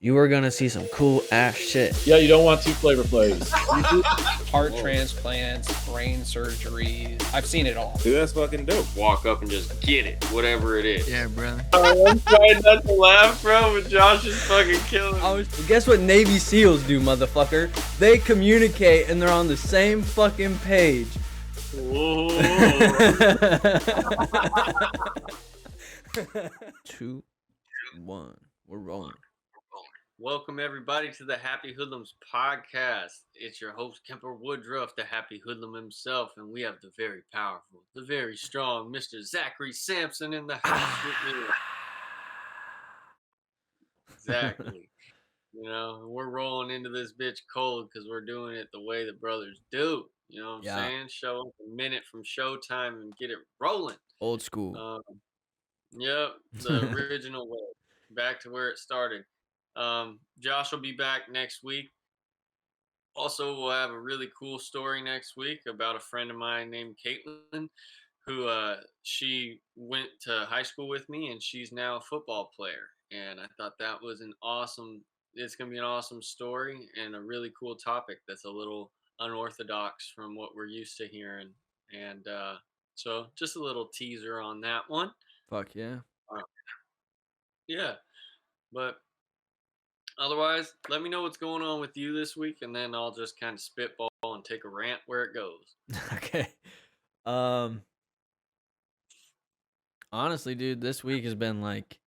you are gonna see some cool ass shit. Yeah, you don't want two flavor flavors. Heart transplants, brain surgeries. I've seen it all. Dude, that's fucking dope. Walk up and just get it, whatever it is. Yeah, brother. I'm trying not to laugh, bro, but Josh is fucking killing me. Guess what Navy SEALs do, motherfucker? They communicate and they're on the same fucking page. Whoa. 2, 1, we're rolling. Welcome everybody to the Happy Hoodlums podcast. It's your host Kemper Woodruff, the Happy Hoodlum himself, and we have the very powerful, the very strong Mr. Zachary Sampson in the house with me. Exactly. You know, we're rolling into this bitch cold because we're doing it the way the brothers do. You know what I'm saying? Show up a minute from showtime and get it rolling. Old school. Yep, the original way. Back to where it started. Josh will be back next week. Also, we'll have a really cool story next week about a friend of mine named Caitlin, who she went to high school with me, and she's now a football player. And I thought that was it's going to be an awesome story and a really cool topic that's a little unorthodox from what we're used to hearing. And so just a little teaser on that one. Fuck yeah. Yeah, but otherwise, let me know what's going on with you this week, and then I'll just kind of spitball and take a rant where it goes. Okay. Honestly, dude, this week has been like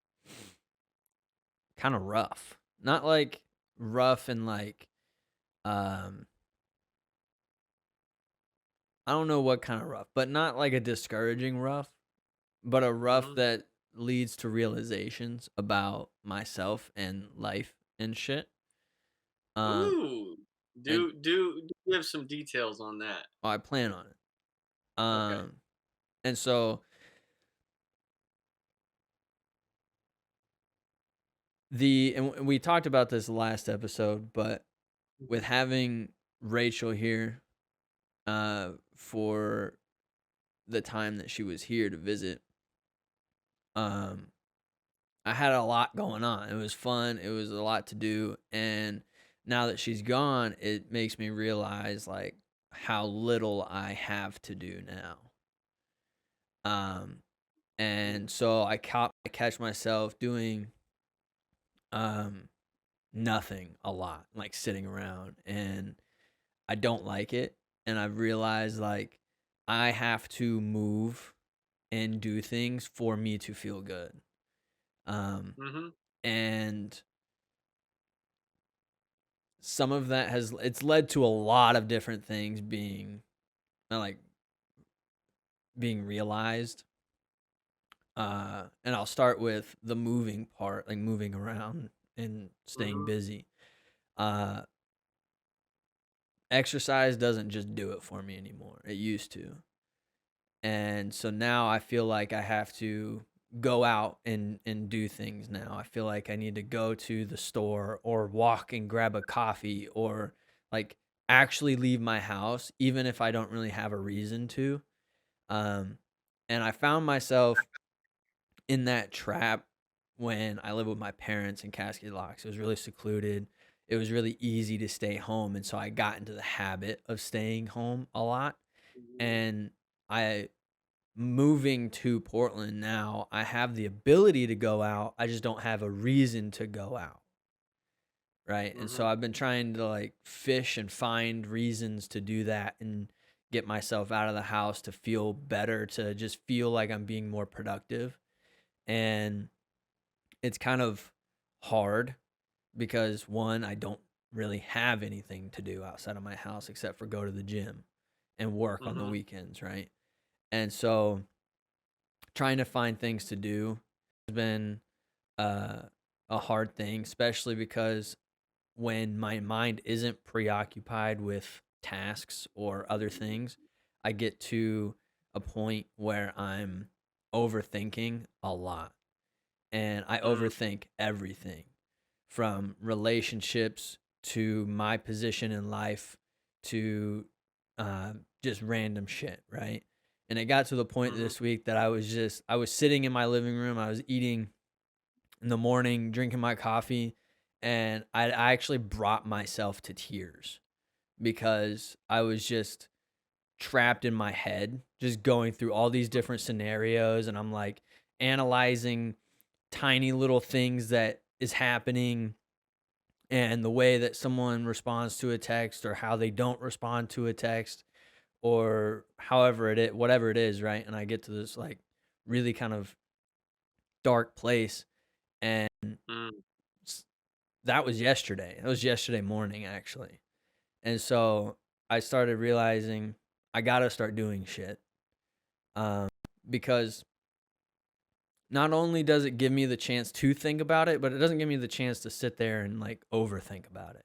kind of rough. Not like rough and like I don't know what kind of rough, but not like a discouraging rough, but a rough that leads to realizations about myself and life and shit. Ooh, do give some details on that. Oh, I plan on it. Okay. And so and we talked about this last episode, but with having Rachel here for the time that she was here to visit, I had a lot going on. It was fun. It was a lot to do. And now that she's gone, it makes me realize like how little I have to do now. And so I catch myself doing nothing a lot, like sitting around, and I don't like it. And I've realized like I have to move and do things for me to feel good. And some of that it's led to a lot of different things being realized. And I'll start with the moving part, like moving around and staying busy. Exercise doesn't just do it for me anymore. It used to. And so now I feel like I have to go out and do things now. I feel like I need to go to the store or walk and grab a coffee or like actually leave my house, even if I don't really have a reason to. And I found myself in that trap when I lived with my parents in Cascade Locks. It was really secluded. It was really easy to stay home. And so I got into the habit of staying home a lot. And moving to Portland now, I have the ability to go out. I just don't have a reason to go out. Right. And so I've been trying to like fish and find reasons to do that and get myself out of the house to feel better, to just feel like I'm being more productive. And it's kind of hard because one, I don't really have anything to do outside of my house except for go to the gym and work on the weekends, right? And so trying to find things to do has been a hard thing, especially because when my mind isn't preoccupied with tasks or other things, I get to a point where I'm overthinking a lot. And I overthink everything from relationships to my position in life to just random shit, right? And it got to the point this week that I was sitting in my living room. I was eating in the morning, drinking my coffee, and I actually brought myself to tears because I was just trapped in my head, just going through all these different scenarios, and I'm like analyzing tiny little things that is happening and the way that someone responds to a text or how they don't respond to a text or however it is, whatever it is, right? And I get to this like really kind of dark place, and Mm, s- that was yesterday. That was yesterday morning actually. And so I started realizing I got to start doing shit. Um because not only does it give me the chance to think about it, but it doesn't give me the chance to sit there and like overthink about it.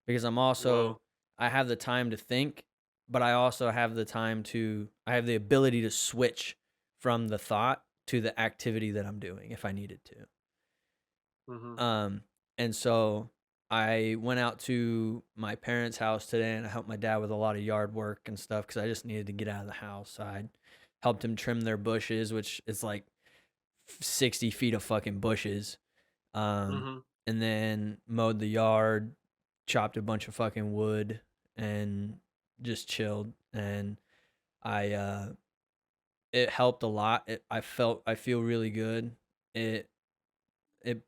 Because whoa. I have the time to think, but I also have I have the ability to switch from the thought to the activity that I'm doing if I needed to. Mhm. Um, and so I went out to my parents' house today and I helped my dad with a lot of yard work and stuff because I just needed to get out of the house. So I helped him trim their bushes, which is like 60 feet of fucking bushes. Um, Mhm. and then mowed the yard, chopped a bunch of fucking wood, and just chilled. And I, it helped a lot. I feel really good. It, it,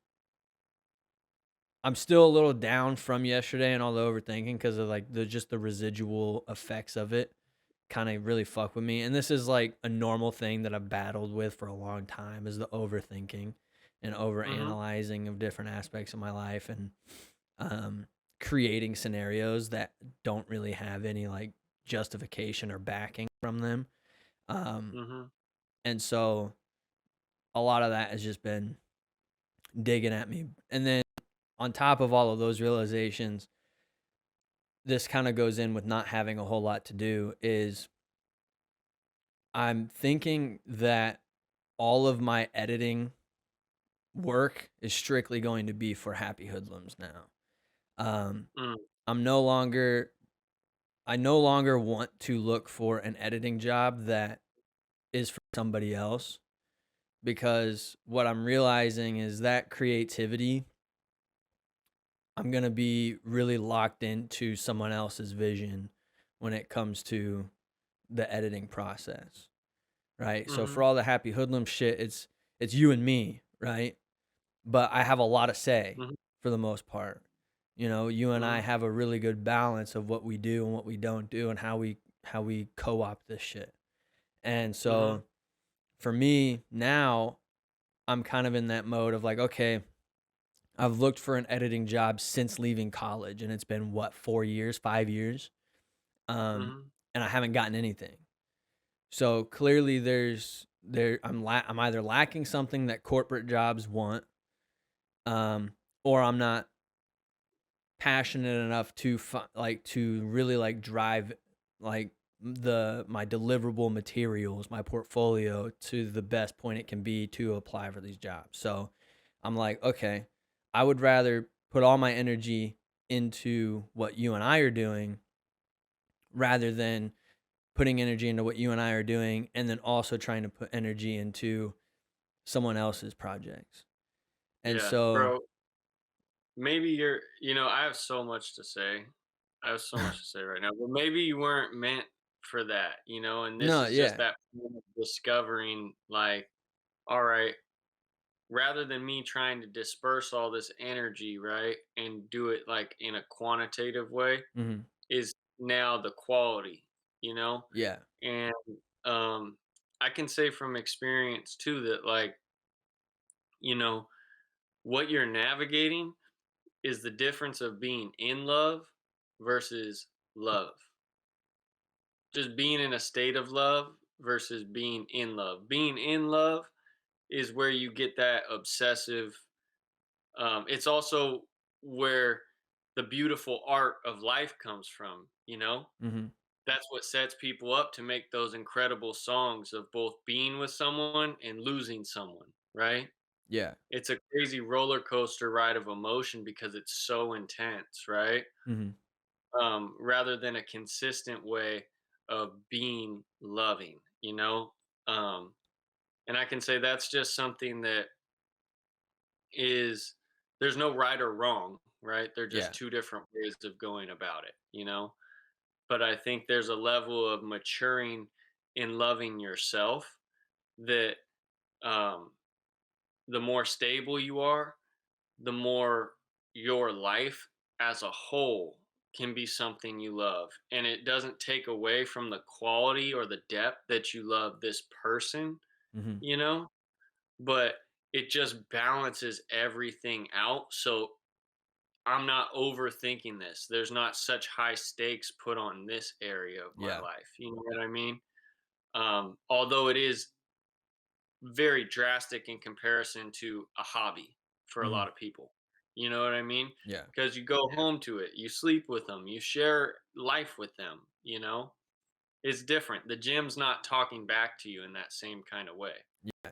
I'm still a little down from yesterday and all the overthinking because of like just the residual effects of it kind of really fuck with me. And this is like a normal thing that I've battled with for a long time is the overthinking and over Mhm. analyzing of different aspects of my life and um, creating scenarios that don't really have any like justification or backing from them. Um, Mhm. and so a lot of that has just been digging at me. And then on top of all of those realizations, this kind of goes in with not having a whole lot to do is I'm thinking that all of my editing work is strictly going to be for Happy Hoodlums now. Um, Mm. I'm no longer I no longer want to look for an editing job that is for somebody else because what I'm realizing is that creativity, I'm going to be really locked into someone else's vision when it comes to the editing process, right? So for Mhm. all the Happy Hoodlum shit, it's you and me, right? But I have a lot of say Mhm. for the most part. You know, you and I Mhm. have a really good balance of what we do and what we don't do and how we co-opt this shit. And Mhm. so for me now, I'm kind of in that mode of like, okay, I've looked for an editing job since leaving college and it's been what, 4 years, 5 years. Um Mhm. and I haven't gotten anything. So clearly I'm either lacking something that corporate jobs want or I'm not passionate enough to like to really like drive like my deliverable materials, my portfolio to the best point it can be to apply for these jobs. So I'm like, okay, I would rather put all my energy into what you and I are doing rather than putting energy into what you and I are doing and then also trying to put energy into someone else's projects. And Yeah, so, bro. Maybe I have so much to say. I have so much to say right now, but maybe you weren't meant for that, and this no, is just yeah. that point of discovering, like, all right, rather than me trying to disperse all this energy, right, and do it like in a quantitative way, Mhm. is now the quality, you know? Yeah. And um I can say from experience too that, like, you know, what you're navigating is the difference of being in love versus love. Just being in a state of love versus being in love. Being in love is where you get that obsessive. It's also where the beautiful art of life comes from, Mhm. That's what sets people up to make those incredible songs of both being with someone and losing someone, right? Yeah. It's a crazy roller coaster ride of emotion because it's so intense, right? Mhm. Rather than a consistent way of being loving, Um, and I can say that's just something that is there's no right or wrong. right? They're just Yeah. two different ways of going about it, you know? But I think there's a level of maturing in loving yourself that um, the more stable you are, the more your life as a whole can be something you love. And it doesn't take away from the quality or the depth that you love this person, Mhm. you know, but it just balances everything out. So I'm not overthinking this. There's not such high stakes put on this area of my Yeah. life. You know what I mean? Although it is very drastic in comparison to a hobby for a Mhm. lot of people. You know what I mean? Yeah. Because you go home to it, you sleep with them, you share life with them, you know? It's different. The gym's not talking back to you in that same kind of way,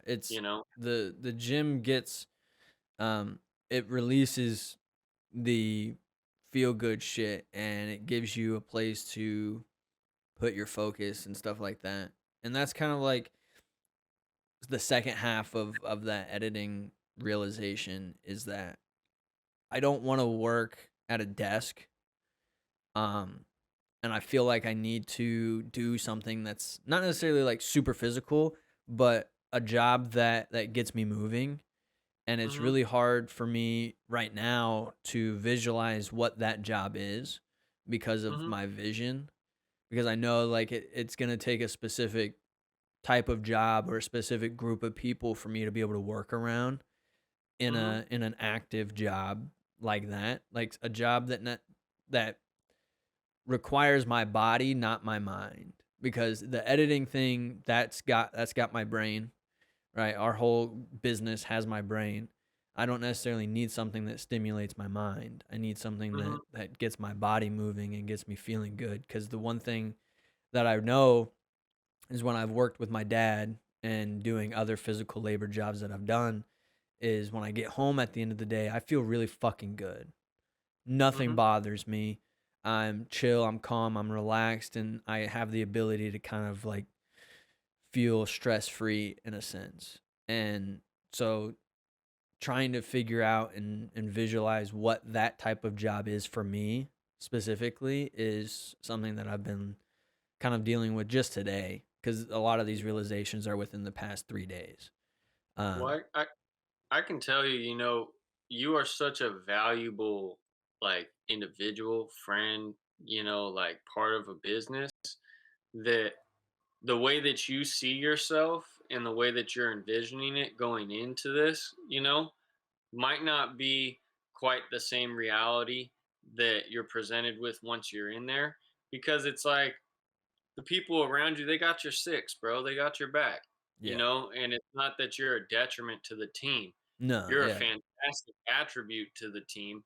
It's you know? the gym gets um it releases the feel good shit, and it gives you a place to put your focus and stuff like that. And that's kind of like the second half of that editing realization is that I don't want to work at a desk. Um and I feel like I need to do something that's not necessarily like super physical, but a job that gets me moving. And it's Mhm. really hard for me right now to visualize what that job is because of Mhm. my vision. Because I know like it's gonna take a specific type of job or a specific group of people for me to be able to work around Mhm. in an active job like that. Like a job that requires my body, not my mind. Because the editing thing, that's got my brain, right? Our whole business has my brain. I don't necessarily need something that stimulates my mind. I need something Mhm. that gets my body moving and gets me feeling good. Because the one thing that I know is when I've worked with my dad and doing other physical labor jobs that I've done, is when I get home at the end of the day, I feel really fucking good. Nothing Mhm. bothers me. I'm chill, I'm calm, I'm relaxed, and I have the ability to kind of like feel stress free in a sense. And so trying to figure out and visualize what that type of job is for me specifically is something that I've been kind of dealing with just today because a lot of these realizations are within the past 3 days. Um, Well, I can tell you, you know, you are such a valuable like individual, friend, you know, like part of a business that the way that you see yourself and the way that you're envisioning it going into this, you know, might not be quite the same reality that you're presented with once you're in there because it's like the people around you, they got your six, bro. They got your back, you yeah. know, and it's not that you're a detriment to the team. No, You're a yeah. fantastic attribute to the team.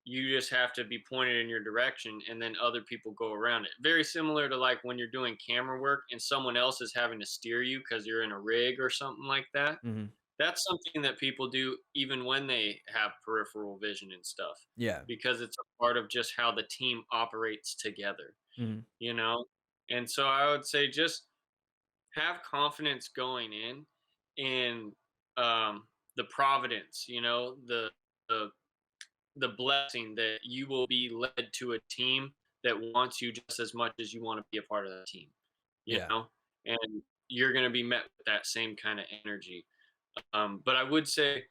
You just have to be pointed in your direction and then other people go around it. Very similar to like when you're doing camera work and someone else is having to steer you because you're in a rig or something like that. Hmm. That's something that people do even when they have peripheral vision and stuff Yeah. because it's a part of just how the team operates together, Hmm. you know? And so I would say just have confidence going in the providence, you know, the the blessing that you will be led to a team that wants you just as much as you want to be a part of that team, you Yeah. know, and you're going to be met with that same kind of energy. But I would say,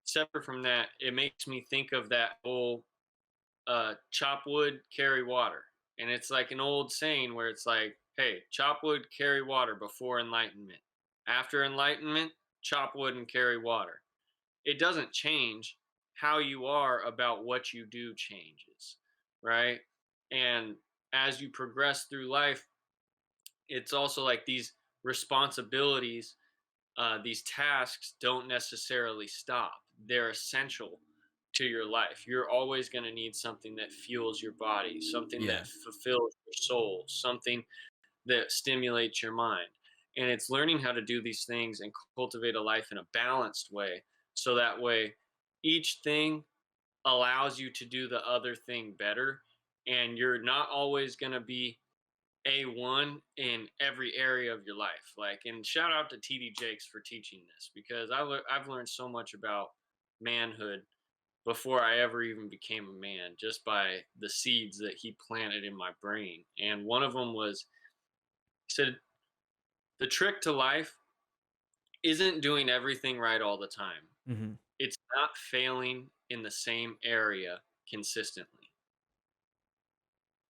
separate from that, it makes me think of that whole chop wood, carry water. And it's like an old saying where it's like, hey, chop wood, carry water before enlightenment. After enlightenment, chop wood and carry water. It doesn't change. How you are about what you do changes, right? And as you progress through life, it's also like these responsibilities, these tasks don't necessarily stop. They're essential to your life. You're always going to need something that fuels your body, something that Yeah. fulfills your soul, something that stimulates your mind. And it's learning how to do these things and cultivate a life in a balanced way. So that way, each thing allows you to do the other thing better. And you're not always going to be A1 in every area of your life. Like, and shout out to TD Jakes for teaching this because I've learned so much about manhood before I ever even became a man, just by the seeds that he planted in my brain. And one of them was, he said, the trick to life isn't doing everything right all the time. Mhm. It's not failing in the same area consistently.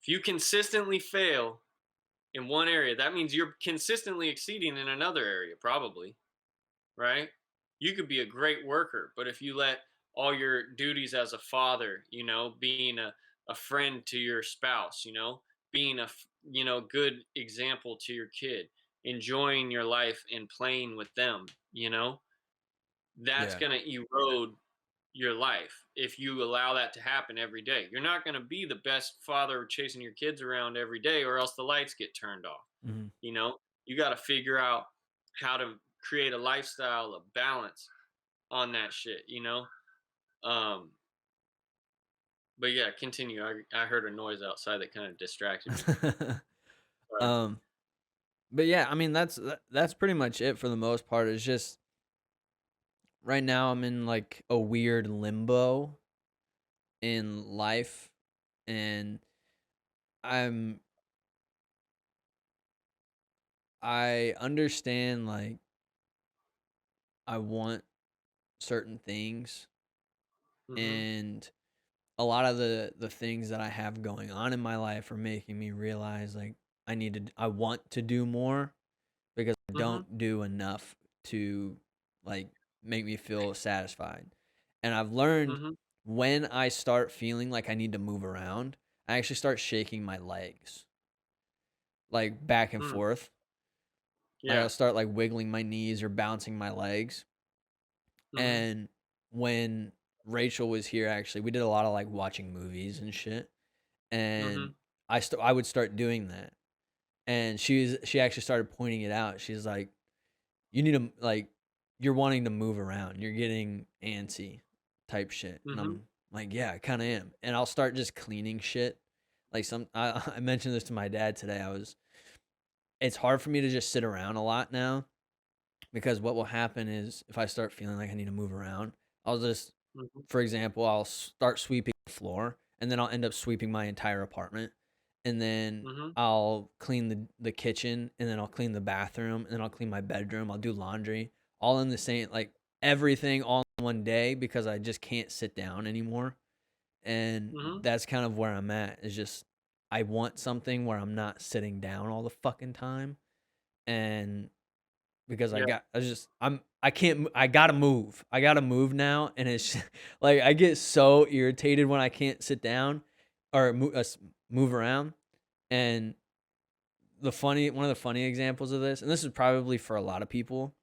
If you consistently fail in one area, that means you're consistently exceeding in another area, probably, right? You could be a great worker, but if you let all your duties as a father, being a friend to your spouse, being good example to your kid, enjoying your life and playing with them, that's Yeah. going to erode your life if you allow that to happen every day. You're not going to be the best father chasing your kids around every day, or else the lights get turned off. Mhm. You know, you got to figure out how to create a lifestyle of balance on that shit, Um, but yeah, continue. I heard a noise outside that kind of distracted me. Sorry. Um, but yeah, I mean, that's pretty much it for the most part. It's just right now I'm in like a weird limbo in life, and I'm I understand like I want certain things, Mhm. and a lot of the things that I have going on in my life are making me realize like I want to do more because I Mhm. don't do enough to like make me feel satisfied. And I've learned Mhm. when I start feeling like I need to move around, I actually start shaking my legs like back and Mm. forth. Like Yeah. I'll start like wiggling my knees or bouncing my legs. Mhm. And when Rachel was here, actually, we did a lot of like watching movies and shit. And Mhm. I would start doing that. And she actually started pointing it out. She's like, you need to like you're wanting to move around. You're getting antsy type shit. And Mhm. I'm like, yeah, I kind of am. And I'll start just cleaning shit. Like I mentioned this to my dad today. It's hard for me to just sit around a lot now because what will happen is if I start feeling like I need to move around, I'll just, Mhm. for example, I'll start sweeping the floor and then I'll end up sweeping my entire apartment. And then Mhm. I'll clean the kitchen and then I'll clean the bathroom and then I'll clean my bedroom. I'll do laundry all in the same, like everything all in one day because I just can't sit down anymore. And Mhm. that's kind of where I'm at is just, I want something where I'm not sitting down all the fucking time. And because Yeah. I can't I gotta move. I gotta move now, and it's like I get so irritated when I can't sit down or move around. And one of the funny examples of this, and this is probably for a lot of people,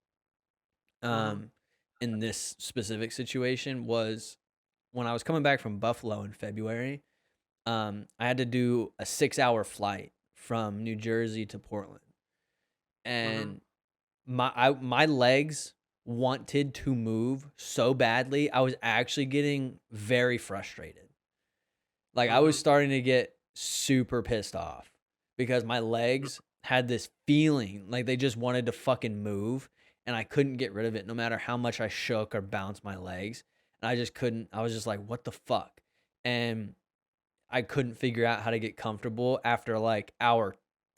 Mhm. um, in this specific situation was when I was coming back from Buffalo in February. I had to do a 6 hour flight from New Jersey to Portland, Mhm. and my legs wanted to move so badly. I was actually getting very frustrated. Like I was Mhm. starting to get super pissed off because my legs had this feeling like they just wanted to fucking move and I couldn't get rid of it no matter how much I shook or bounced my legs. And I just couldn't. I was just like, "What the fuck?" And I couldn't figure out how to get comfortable after like hour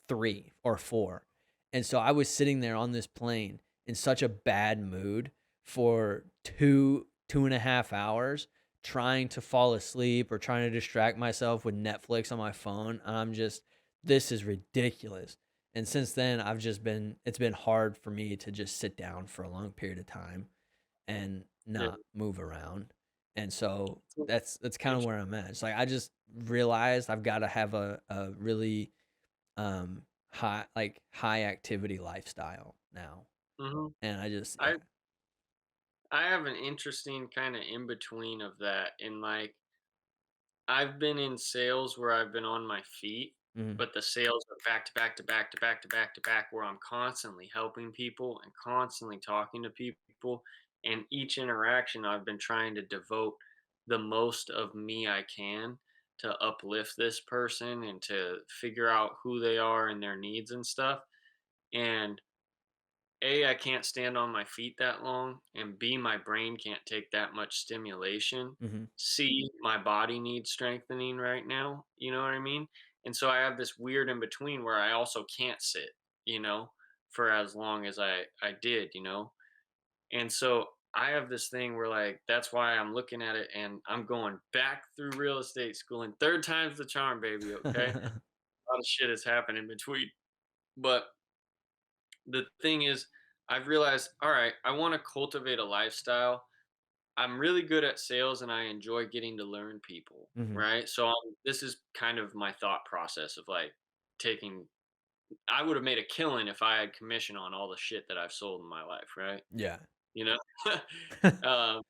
3 or 4. And so I was sitting there on this plane in such a bad mood for 2.5 hours trying to fall asleep or trying to distract myself with Netflix on my phone. And I'm just, this is ridiculous. And since then, it's been hard for me to just sit down for a long period of time and Yeah. not move around. And so So, that's kind of int- where I'm at. It's like I just realized I've got to have a really um high activity lifestyle now. Mhm. And I just I yeah. I have an interesting kind of in between of that, in like I've been in sales where I've been on my feet, Mhm. but the sales are back to back to back to back to back to back, where I'm constantly helping people and constantly talking to people. And each interaction, I've been trying to devote the most of me I can to uplift this person and to figure out who they are and their needs and stuff. And A, I can't stand on my feet that long, and B, my brain can't take that much stimulation. Mhm. C, my body needs strengthening right now, you know what I mean? And so I have this weird in between where I also can't sit, you know, for as long as I did, you know? And so I have this thing where like that's why I'm looking at it and I'm going back through real estate school and third time's the charm, baby, okay? A lot of shit has happened in between. But the thing is, I've realized, all right, I want to cultivate a lifestyle. I'm really good at sales and I enjoy getting to learn people, Mhm. right? So this is kind of my thought process of like taking, I would have made a killing if I had commission on all the shit that I've sold in my life, right? Yeah. You know? um,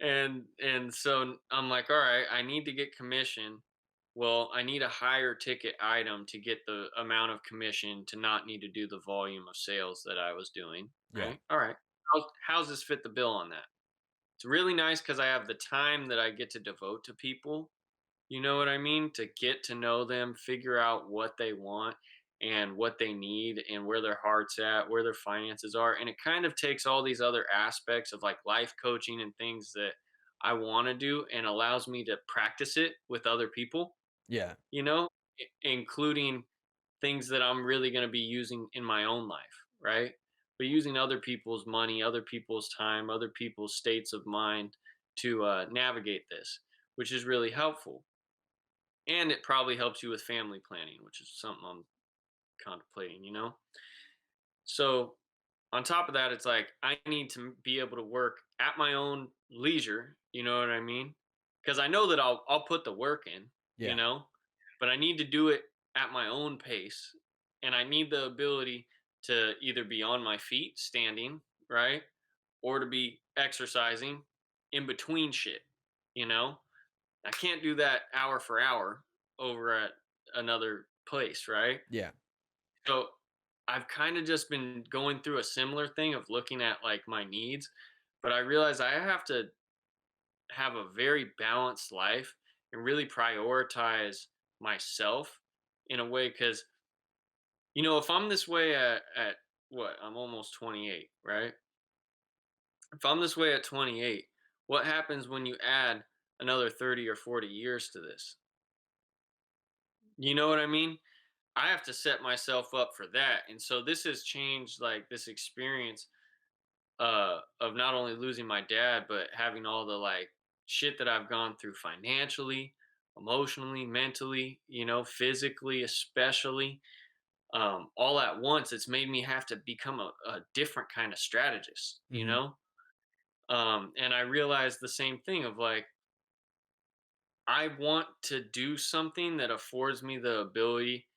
and so I'm like, all right, I need to get commission. Well, I need a higher ticket item to get the amount of commission to not need to do the volume of sales that I was doing. Yeah. Right. All right. How's this fit the bill on that? It's really nice because I have the time that I get to devote to people. You know what I mean? To get to know them, figure out what they want and what they need and where their heart's at, where their finances are. And it kind of takes all these other aspects of like life coaching and things that I want to do and allows me to practice it with other people, Yeah. you know, including things that I'm really going to be using in my own life, right? But using other people's money, other people's time, other people's states of mind to navigate this, which is really helpful. And it probably helps you with family planning, which is something I'm contemplating, you know? So, on top of that, it's like I need to be able to work at my own leisure, you know what I mean? Because I know that I'll put the work in, you Yeah. know, but I need to do it at my own pace. And I need the ability to either be on my feet standing, right? Or to be exercising in between shit, you know? I can't do that hour for hour over at another place, right? Yeah. So I've kind of just been going through a similar thing of looking at like my needs, but I realize I have to have a very balanced life and really prioritize myself in a way because if I'm this way at what I'm almost 28, right? If I'm this way at 28, what happens when you add another 30 or 40 years to this? You know what I mean? I have to set myself up for that. And so this has changed like this experience of not only losing my dad, but having all the like shit that I've gone through financially, emotionally, mentally, physically, especially, all at once. It's made me have to become a different kind of strategist, Mhm. and I realized the same thing of like, I want to do something that affords me the ability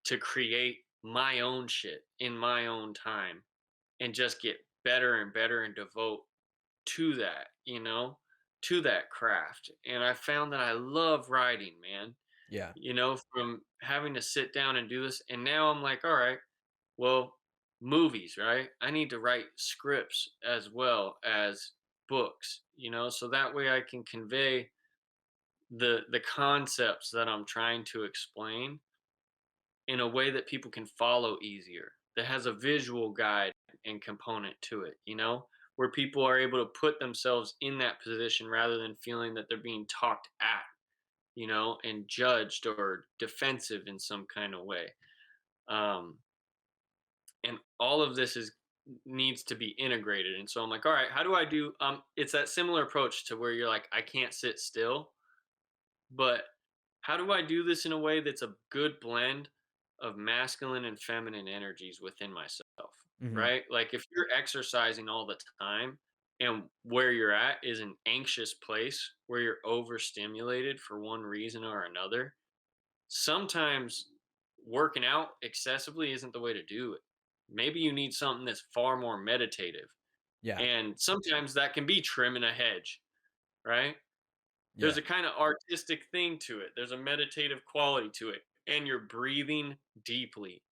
to create my own shit in my own time and just get better and better and devote to that, to that craft. And I found that I love writing, man, Yeah. from having to sit down and do this. And now I'm like, all right, well, movies, right? I need to write scripts as well as books, so that way I can convey the concepts that I'm trying to explain in a way that people can follow easier, that has a visual guide and component to it, where people are able to put themselves in that position rather than feeling that they're being talked at, and judged or defensive in some kind of way. Um, and all of this is needs to be integrated. And so I'm like, all right, how do I do it's that similar approach to where you're like, I can't sit still, but how do I do this in a way that's a good blend of masculine and feminine energies within myself? Mhm. Right? Like if you're exercising all the time and where you're at is an anxious place where you're overstimulated for one reason or another, sometimes working out excessively isn't the way to do it. Maybe you need something that's far more meditative. Yeah. And sometimes that can be trimming a hedge, right? There's Yeah. a kind of artistic thing to it. There's a meditative quality to it. And you're breathing deeply.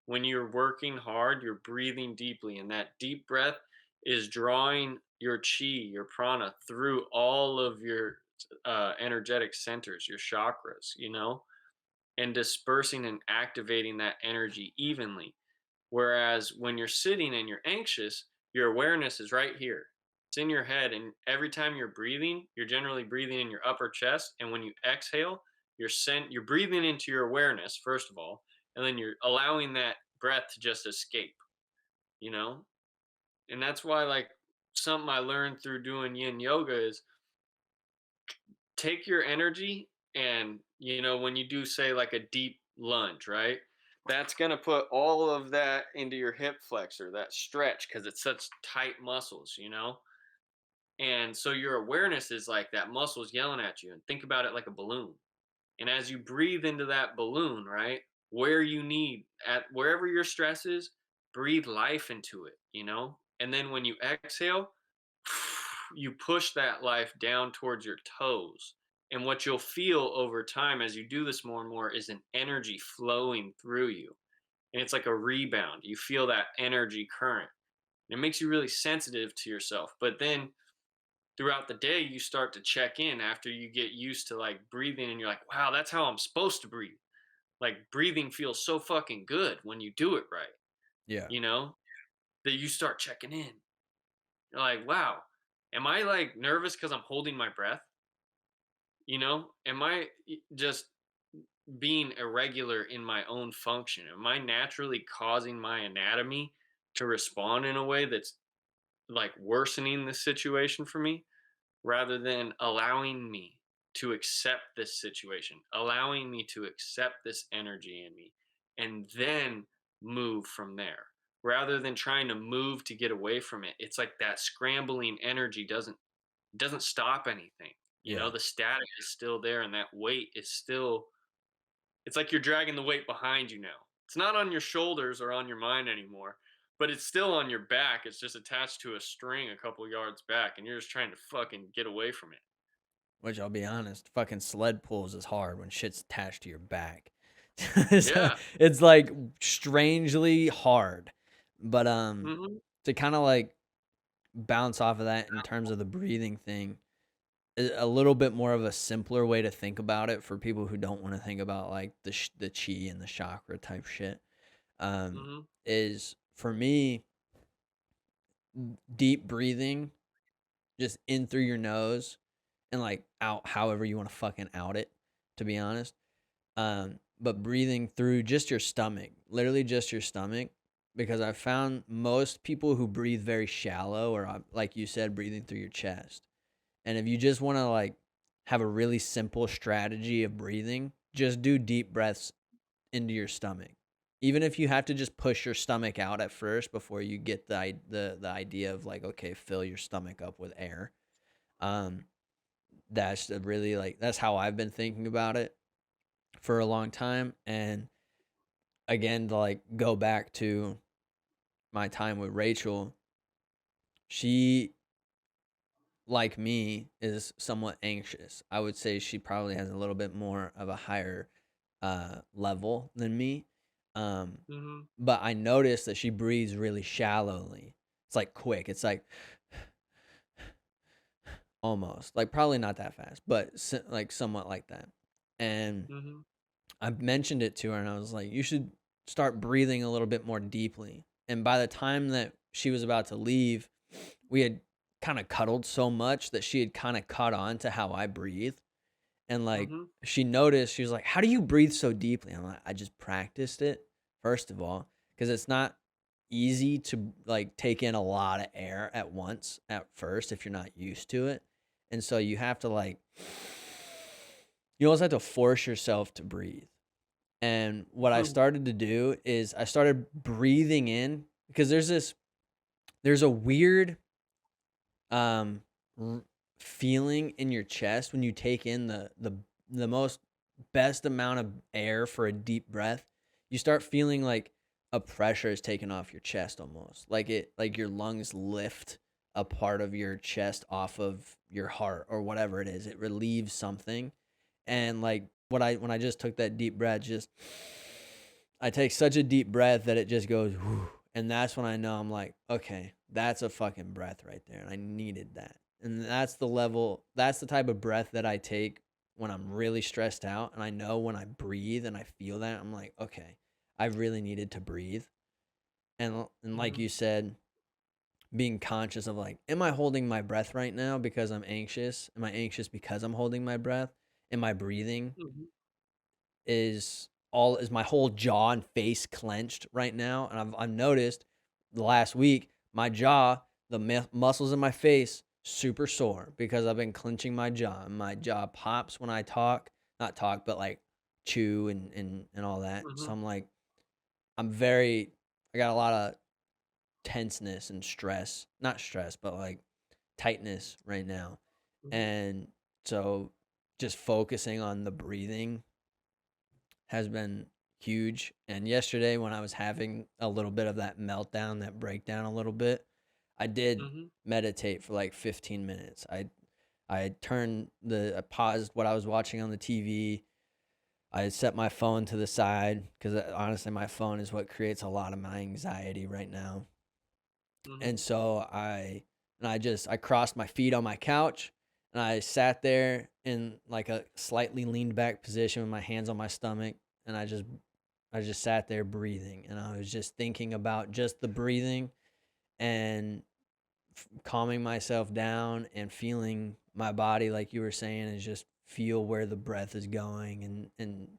When you're working hard, you're breathing deeply. And that deep breath is drawing your chi, your prana through all of your energetic centers, your chakras, and dispersing and activating that energy evenly. Whereas when you're sitting and you're anxious, your awareness is right here. It's in your head. And every time you're breathing, you're generally breathing in your upper chest. And when you exhale, you're breathing into your awareness, first of all, and then you're allowing that breath to just escape, you know? And that's why, like, something I learned through doing yin yoga is take your energy and, when you do, say, like a deep lunge, right? That's going to put all of that into your hip flexor, that stretch, because it's such tight muscles. And so your awareness is like that muscle's yelling at you, and think about it like a balloon. And as you breathe into that balloon, right, where you need, at wherever your stress is, breathe life into it. And then when you exhale, you push that life down towards your toes. And what you'll feel over time as you do this more and more is an energy flowing through you. And it's like a rebound. You feel that energy current. And it makes you really sensitive to yourself. But then throughout the day, you start to check in after you get used to like breathing, and you're like, wow, that's how I'm supposed to breathe. Like breathing feels so fucking good when you do it right, Yeah. you know, that you start checking in. You're like, wow, am I like nervous because I'm holding my breath? Am I just being irregular in my own function? Am I naturally causing my anatomy to respond in a way that's like worsening the situation for me, rather than allowing me to accept this situation, allowing me to accept this energy in me, and then move from there? Rather than trying to move to get away from it, it's like that scrambling energy doesn't stop anything. Yeah. The static is still there, and that weight is still, it's like you're dragging the weight behind you now. It's not on your shoulders or on your mind anymore, but it's still on your back. It's just attached to a string a couple yards back, and you're just trying to fucking get away from it. Which I'll be honest, fucking sled pulls is hard when shit's attached to your back. So Yeah. it's like strangely hard. But Hmm. to kind of like bounce off of that in terms of the breathing thing, a little bit more of a simpler way to think about it for people who don't want to think about like the chi and the chakra type shit. Um, Hmm. is for me deep breathing, just in through your nose and like out however you want to fucking out it, to be honest. But breathing through just your stomach, literally just your stomach, because I found most people who breathe very shallow, or like you said, breathing through your chest. And if you just want to like have a really simple strategy of breathing, just do deep breaths into your stomach. Even if you have to just push your stomach out at first before you get the idea of like, okay, fill your stomach up with air. Um, that's really like that's how I've been thinking about it for a long time. And again, to like go back to my time with Rachel, she, like me, is somewhat anxious. I would say she probably has a little bit more of a higher level than me. Um, Hmm. but I noticed that she breathes really shallowly. It's like quick. It's like almost like probably not that fast, but like somewhat like that. And Hmm. I mentioned it to her, and I was like, you should start breathing a little bit more deeply. And by the time that she was about to leave, we had kind of cuddled so much that she had kind of caught on to how I breathe. And like Hmm. she noticed, she was like, how do you breathe so deeply? I'm like, I just practiced it, first of all, because it's not easy to like take in a lot of air at once at first if you're not used to it. And so you have to like, you always have to force yourself to breathe. And what I started to do is I started breathing in, because there's a weird um r- feeling in your chest when you take in the most best amount of air for a deep breath. You start feeling like a pressure is taken off your chest, almost like it, like your lungs lift a part of your chest off of your heart or whatever it is. It relieves something. And like what I when I just took that deep breath, just I take such a deep breath that it just goes whew, and that's when I know I'm like, okay, that's a fucking breath right there, and I needed that. And that's the type of breath that I take when I'm really stressed out, and I know when I breathe and I feel that, I'm like, okay, I really needed to breathe. And like Mhm. you said, being conscious of like, am I holding my breath right now because I'm anxious? Am I anxious because I'm holding my breath? Am I breathing? Mhm. Is my whole jaw and face clenched right now? And I've noticed the last week my jaw, the muscles in my face, super sore because I've been clenching my jaw. And my jaw pops when I talk, not talk, but like chew and all that. So Mhm. I'm like, I got a lot of tenseness and stress, not stress, but like tightness right now. Mhm. And so just focusing on the breathing has been huge. And yesterday, when I was having a little bit of that meltdown, that breakdown a little bit, I did Mhm. meditate for like 15 minutes. I paused what I was watching on the TV. I set my phone to the side because honestly, my phone is what creates a lot of my anxiety right now. And Mhm. so I crossed my feet on my couch and I sat there in like a slightly leaned back position with my hands on my stomach, and I just sat there breathing, and I was just thinking about just the breathing and calming myself down and feeling my body, like you were saying, is just feel where the breath is going, and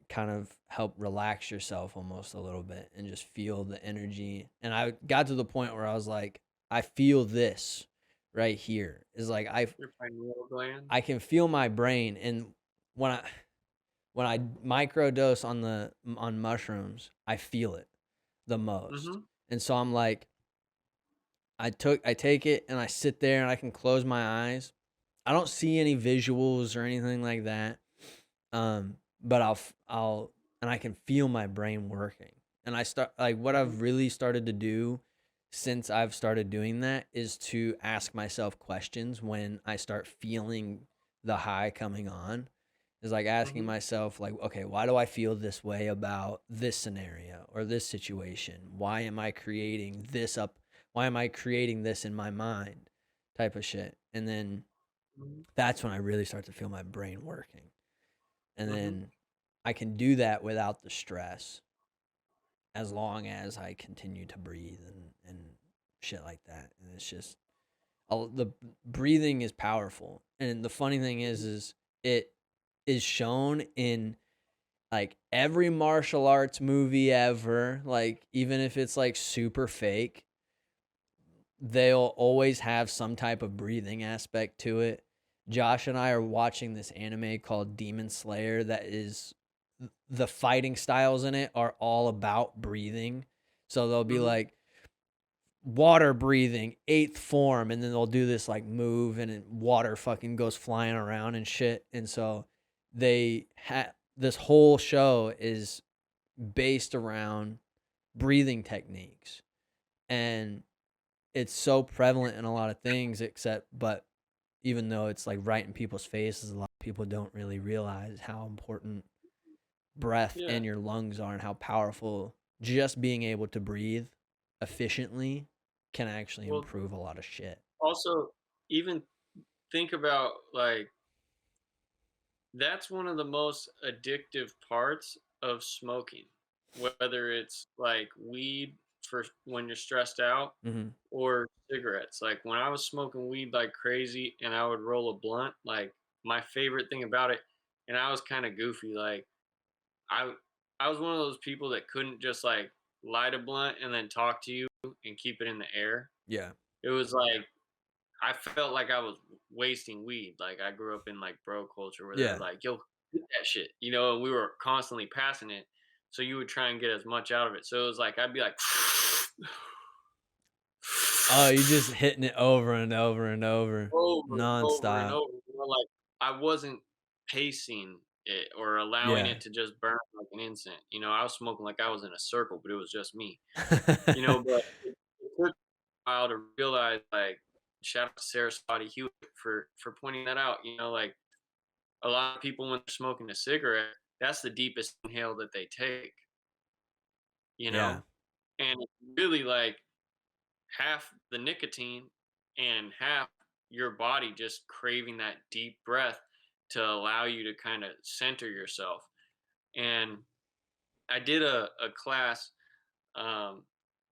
kind of help relax yourself almost a little bit and just feel the energy. And I got to the point where I was like, I feel this right here. Is like Your pineal gland. I can feel my brain, and when I microdose on mushrooms, I feel it the most. Mhm. And so I'm like, I take it and I sit there and I can close my eyes. I don't see any visuals or anything like that. But I'll and I can feel my brain working. And I start like what Mhm. I've really started to do since I've started doing that is to ask myself questions when I start feeling the high coming on. Is like asking Mhm. myself like, okay, why do I feel this way about this scenario or this situation? Why am I creating this in my mind? Type of shit. And then Mhm. that's when I really start to feel my brain working. And Mhm. then I can do that without the stress as long as I continue to breathe and shit like that. And it's just the breathing is powerful. And the funny thing is it is shown in like every martial arts movie ever. Like even if it's like super fake, they'll always have some type of breathing aspect to it. Josh and I are watching this anime called Demon Slayer that is the fighting styles in it are all about breathing. So they'll be Mhm. like water breathing, eighth form, and then they'll do this like move and water fucking goes flying around and shit. And so this whole show is based around breathing techniques. And it's so prevalent in a lot of things, but even though it's like right in people's faces, a lot of people don't really realize how important breath Yeah. and your lungs are and how powerful just being able to breathe efficiently can actually Well, improve a lot of shit. also, even think about like that's one of the most addictive parts of smoking, whether it's like weed for when you're stressed out Hmm. or cigarettes. Like when I was smoking weed like crazy and I would roll a blunt, like my favorite thing about it, and I was kind of goofy, like I I was one of those people that couldn't just like light a blunt and then talk to you and keep it in the air. Yeah. It was like I felt like I was wasting weed. Like I grew up in like bro culture where they were Yeah. like, "Yo, hit that shit," and we were constantly passing it. So you would try and get as much out of it. So it was like I'd be like, Oh, you just hitting it over and over and over, over and over and nonstop. over. Like I wasn't pacing it or allowing Yeah. it to just burn like an incense. I was smoking like I was in a circle, but it was just me. But it took a while to realize, like, shout out to Sarah Spotty Hewitt for pointing that out. Like a lot of people when they're smoking a cigarette, that's the deepest inhale that they take. You Yeah. know, and it's really like half the nicotine and half your body just craving that deep breath to allow you to kind of center yourself. And I did a class Um,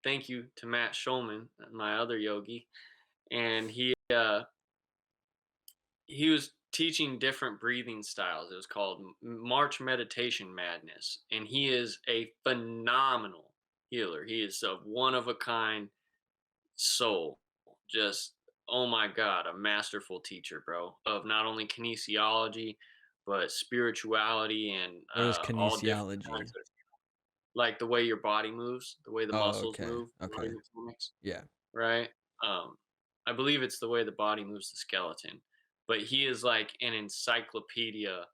Thank you to Matt Schulman, my other yogi, and he was teaching different breathing styles. It was called March Meditation Madness, and he is a phenomenal healer. He is a one of a kind soul. Just oh my god, a masterful teacher, bro, of not only kinesiology but spirituality and What is all different kinds kinesiology? of like the way your body moves, the way the Oh, muscles okay. move, body Okay. mechanics, Yeah. right? Um, I believe it's the way the body moves the skeleton. But he is like an encyclopedia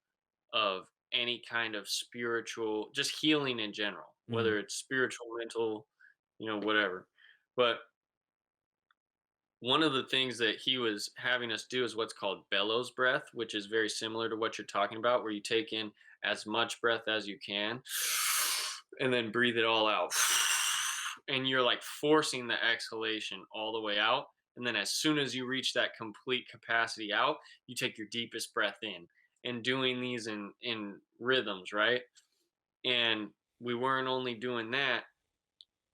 of any kind of spiritual, just healing in general, Mhm. whether it's spiritual, mental, whatever. But one of the things that he was having us do is what's called bellows breath, which is very similar to what you're talking about, where you take in as much breath as you can and then breathe it all out. And you're like forcing the exhalation all the way out. And then as soon as you reach that complete capacity out, you take your deepest breath in and doing these in rhythms, right? And we weren't only doing that,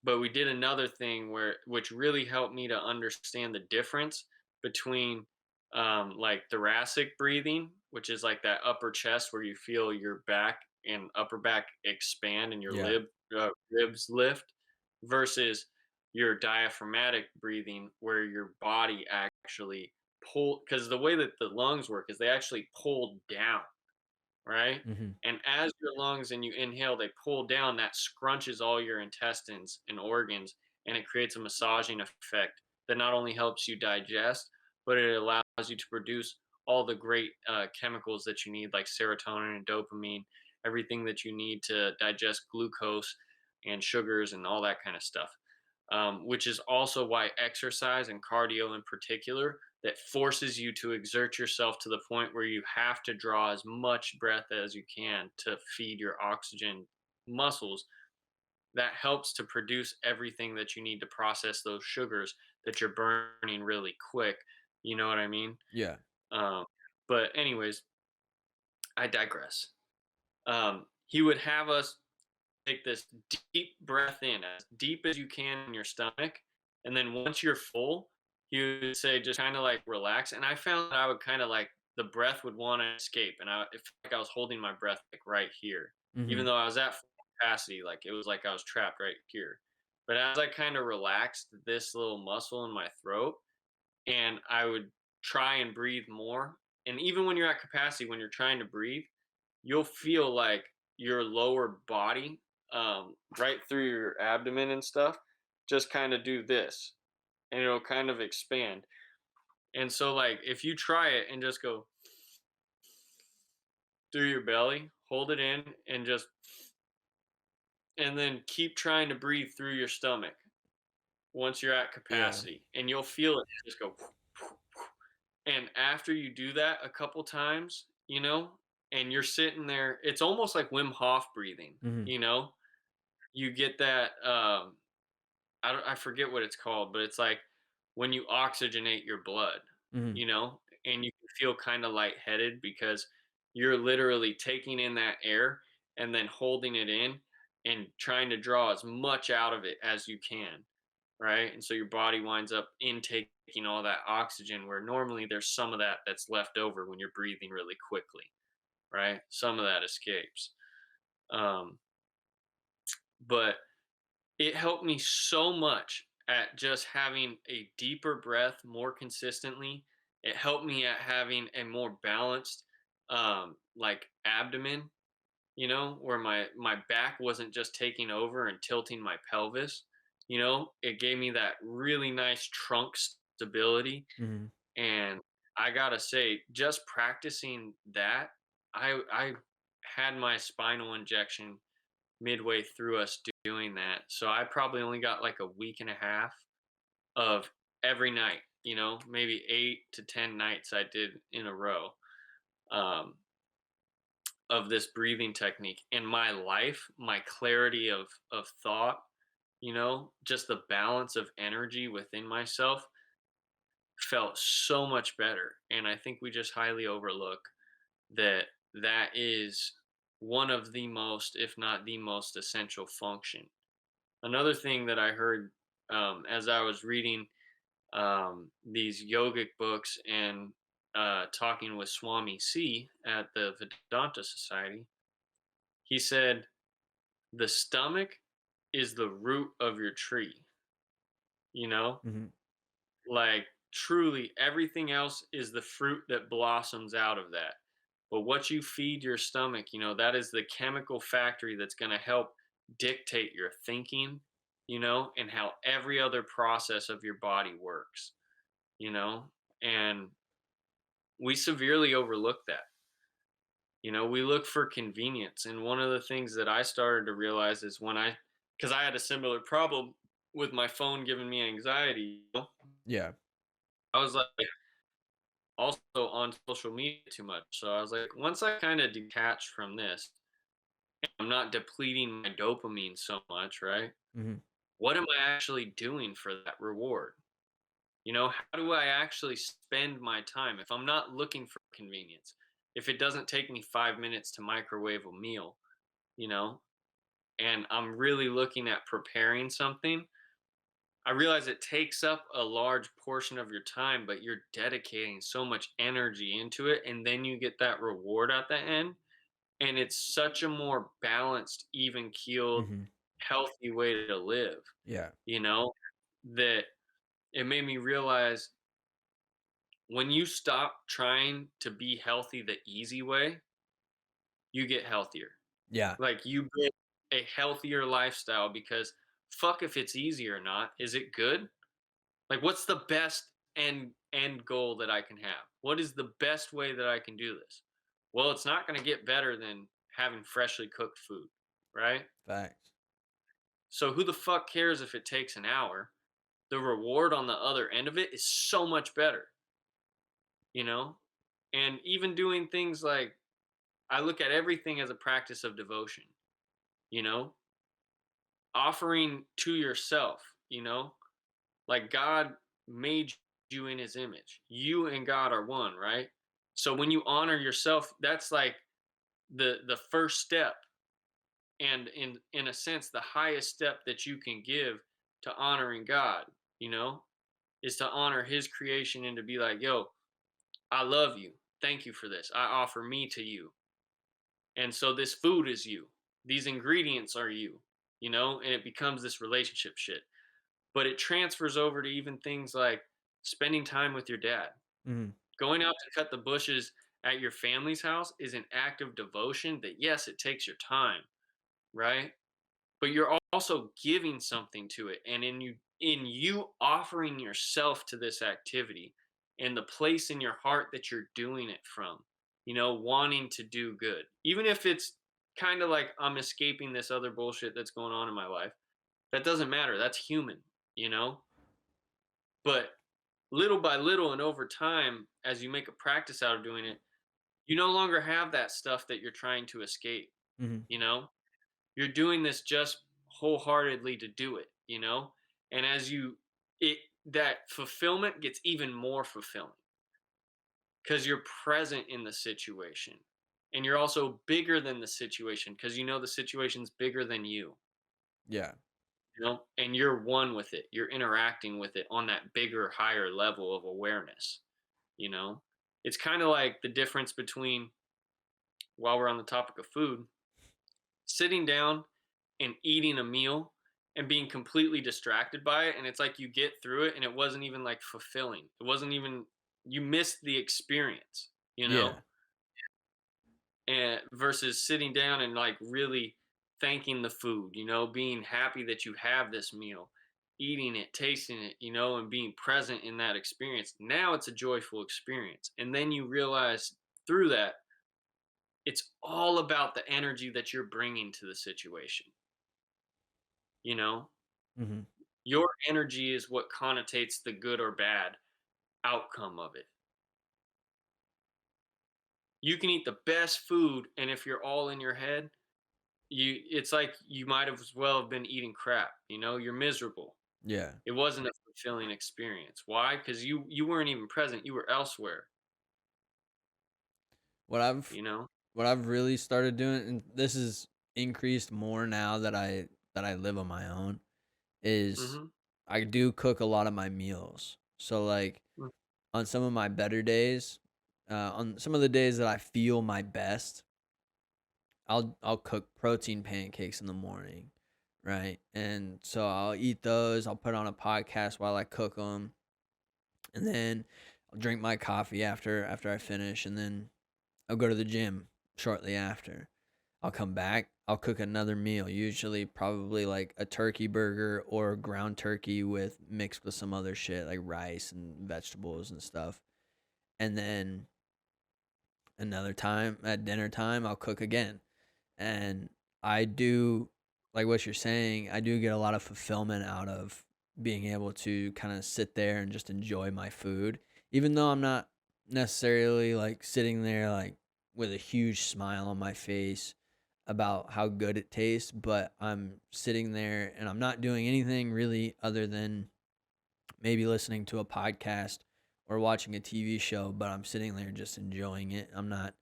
but we did another thing which really helped me to understand the difference between like thoracic breathing, which is like that upper chest where you feel your back and upper back expand and your Yeah. ribs lift, versus your diaphragmatic breathing where your body actually pull, because the way that the lungs work is they actually pull down, right? Mhm. And as your lungs and you inhale, they pull down, that scrunches all your intestines and organs, and it creates a massaging effect that not only helps you digest, but it allows you to produce all the great chemicals that you need, like serotonin and dopamine, everything that you need to digest glucose and sugars and all that kind of stuff. Which is also why exercise and cardio in particular that forces you to exert yourself to the point where you have to draw as much breath as you can to feed your oxygen muscles, that helps to produce everything that you need to process those sugars that you're burning really quick. You know what I mean? Yeah. um, but anyways, I digress. He would have us take this deep breath in, as deep as you can in your stomach. And then once you're full, you would say, just kind of like relax. And I found that I would kind of like the breath would want to escape. And it felt like I was holding my breath like right here, even Mhm. though I was at full capacity. Like it was like I was trapped right here. But as I kind of relaxed this little muscle in my throat, and I would try and breathe more. And even when you're at capacity, when you're trying to breathe, you'll feel like your lower body, right through your abdomen and stuff, just kind of do this, and it'll kind of expand. And so, like, if you try it and just go through your belly, hold it in, and just, and then keep trying to breathe through your stomach once you're at Yeah. capacity, and you'll feel it just go. And after you do that a couple times, and you're sitting there, it's almost like Wim Hof breathing, Mhm. You get that I forget what it's called, but it's like when you oxygenate your blood, Mhm. and you can feel kind of lightheaded because you're literally taking in that air and then holding it in and trying to draw as much out of it as you can, right? And so your body winds up intaking all that oxygen where normally there's some of that that's left over when you're breathing really quickly, right? Some of that escapes. Um, but it helped me so much at just having a deeper breath more consistently. It helped me at having a more balanced like abdomen, where my back wasn't just taking over and tilting my pelvis. It gave me that really nice trunk stability. Mhm. And I got to say, just practicing that, I had my spinal injection midway through us doing that. So I probably only got like a week and a half of every night, maybe 8 to 10 nights I did in a row, um, of this breathing technique. And my life, my clarity of thought, just the balance of energy within myself felt so much better. And I think we just highly overlook that that is one of the most, if not the most essential function Another thing that I heard as I was reading these yogic books and talking with Swami C at the Vedanta Society, he said the stomach is the root of your tree. You know, Mhm. like truly everything else is the fruit that blossoms out of that. But what you feed your stomach, that is the chemical factory that's going to help dictate your thinking, and how every other process of your body works, you know, and we severely overlook that. We look for convenience. And one of the things that I started to realize is because I had a similar problem with my phone giving me anxiety, Yeah. I was like, also on social media too much. So I was like, once I kind of detach from this, I'm not depleting my dopamine so much, right? Mhm. What am I actually doing for that reward? How do I actually spend my time if I'm not looking for convenience? If it doesn't take me 5 minutes to microwave a meal, you know, and I'm really looking at preparing something, I realize it takes up a large portion of your time, but you're dedicating so much energy into it. And then you get that reward at the end. And it's such a more balanced, even keeled, Mhm. healthy way to live, Yeah. you know, that it made me realize when you stop trying to be healthy the easy way, you get healthier. Yeah. Like you get a healthier lifestyle because fuck if it's easy or not. Is it good? Like, what's the best end goal that I can have? What is the best way that I can do this? Well, it's not going to get better than having freshly cooked food, right? Facts. So who the fuck cares if it takes an hour? The reward on the other end of it is so much better, you know? And even doing things like I look at everything as a practice of devotion, you know? Offering to yourself, like God made you in his image. You and God are one, right? So when you honor yourself, that's like the first step, and in a sense the highest step that you can give to honoring God, you know, is to honor his creation and to be like, "Yo, I love you. Thank you for this. I offer me to you." And so this food is you. These ingredients are you, and it becomes this relationship shit. But it transfers over to even things like spending time with your dad. Mhm. Going out to cut the bushes at your family's house is an act of devotion that, yes, it takes your time, right? But you're also giving something to it. And in you offering yourself to this activity and the place in your heart that you're doing it from, wanting to do good. Even if it's kind of like I'm escaping this other bullshit that's going on in my life, that doesn't matter. That's human, you know? But little by little and over time, as you make a practice out of doing it, you no longer have that stuff that you're trying to escape, Mhm. you know? You're doing this just wholeheartedly to do it, you know? And as it that fulfillment gets even more fulfilling because you're present in the situation. And you're also bigger than the situation because the situation's bigger than you, Yeah. and you're one with it. You're interacting with it on that bigger, higher level of awareness, you know? It's kind of like the difference between, while we're on the topic of food, sitting down and eating a meal and being completely distracted by it. And it's like you get through it and it wasn't even like fulfilling. It wasn't even, you missed the experience, you know? Yeah. And versus sitting down and like really thanking the food, being happy that you have this meal, eating it, tasting it, and being present in that experience. Now it's a joyful experience. And then you realize through that, it's all about the energy that you're bringing to the situation, you know? Mhm. Your energy is what connotates the good or bad outcome of it. You can eat the best food, and if you're all in your head, it's like you might have as well have been eating crap. You're miserable. Yeah. It wasn't a fulfilling experience. Why? Because you weren't even present. You were elsewhere. What I've You know. what I've really started doing, and this is increased more now that I live on my own, is Mhm. I do cook a lot of my meals. So like Mm. on some of my better days, on some of the days that I feel my best, I'll cook protein pancakes in the morning, right? And so I'll eat those. I'll put on a podcast while I cook them, and then I'll drink my coffee after I finish, and then I'll go to the gym shortly after. I'll come back. I'll cook another meal, usually probably like a turkey burger or ground turkey with mixed with some other shit like rice and vegetables and stuff. And then another time at dinner time, I'll cook again. And I do like what you're saying, I do get a lot of fulfillment out of being able to kind of sit there and just enjoy my food, even though I'm not necessarily like sitting there like with a huge smile on my face about how good it tastes, but I'm sitting there and I'm not doing anything really other than maybe listening to a podcast or watching a TV show, but I'm sitting there just enjoying it. I'm not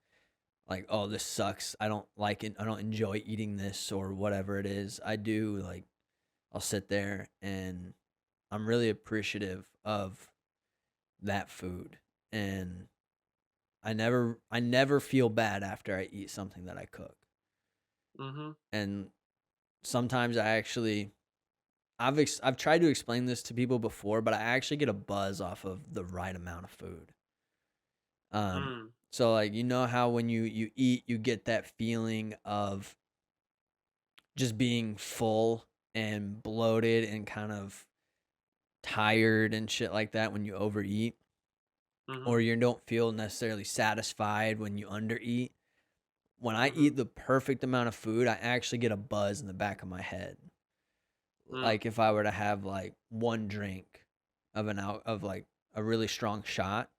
like, oh, this sucks. I don't like it. I don't enjoy eating this or whatever it is. I do like, I'll sit there and I'm really appreciative of that food. And I never feel bad after I eat something that I cook. Mhm. And sometimes I've tried to explain this to people before, but I actually get a buzz off of the right amount of food. Um, Mm. so like you know how when you eat, you get that feeling of just being full and bloated and kind of tired and shit like that when you overeat, or Mhm. you don't feel necessarily satisfied when you undereat. When I Mhm. eat the perfect amount of food, I actually get a buzz in the back of my head. Mm. Like if I were to have like one drink of like a really strong shot,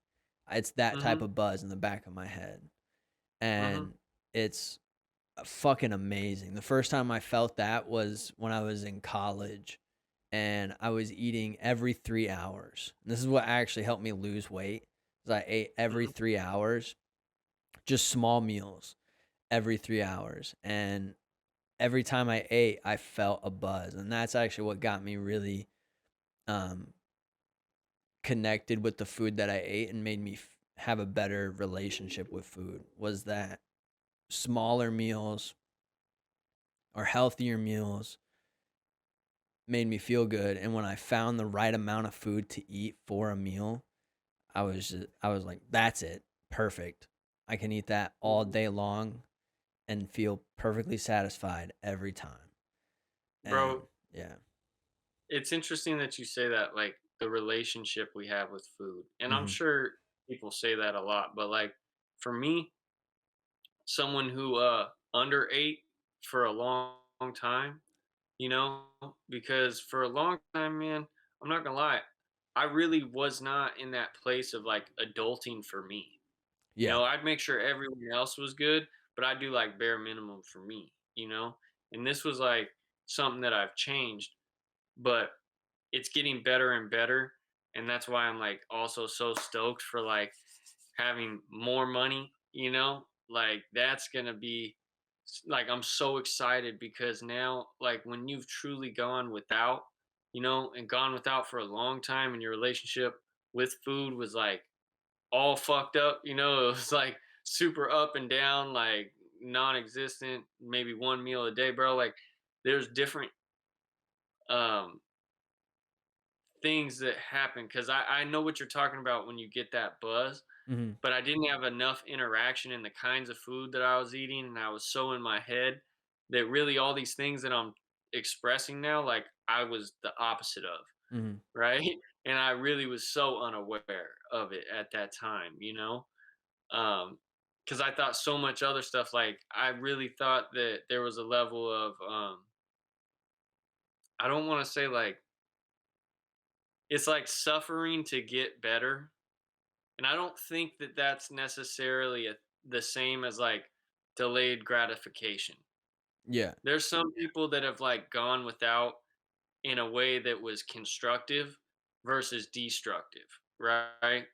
it's that type Mhm. of buzz in the back of my head. Mhm. And it's fucking amazing. The first time I felt that was when I was in college and I was eating every 3 hours. And this is what actually helped me lose weight. Is I ate every Mhm. 3 hours, just small meals every 3 hours. And every time I ate, I felt a buzz. And that's actually what got me really um connected with the food that I ate and made me have a better relationship with food was that smaller meals or healthier meals made me feel good, and when I found the right amount of food to eat for a meal, I was like, "That's it. Perfect. I can eat that all Mhm. day long and feel perfectly satisfied every time." And Bro, yeah. it's interesting that you say that, like the relationship we have with food. And I'm Mhm. sure people say that a lot, but like for me, someone who underate for a long time, you know, because for a long time, man, I'm not gonna lie, I really was not in that place of like adulting for me. You Yeah. know, I'd make sure everyone else was good, but I do like bare minimum for me, you know? And this was like something that I've changed, but it's getting better and better. And that's why I'm like also so stoked for like having more money, you know? Like that's going to be like I'm so excited because now like when you've truly gone without, you know, and gone without for a long time and your relationship with food was like all fucked up, you know, it was like super up and down, like non-existent, maybe one meal a day, bro. Like there's different um things that happen because I know what you're talking about when you get that buzz, Mhm. but I didn't have enough interaction in the kinds of food that I was eating, and I was so in my head that really all these things that I'm expressing now, like I was the opposite of, Mhm. right? And I really was so unaware of it at that time, you know? Because I thought so much other stuff, like I really thought that there was a level of I don't want to say like it's like suffering to get better. And I don't think that that's necessarily the same as like delayed gratification. Yeah. There's some people that have like gone without in a way that was constructive versus destructive, right?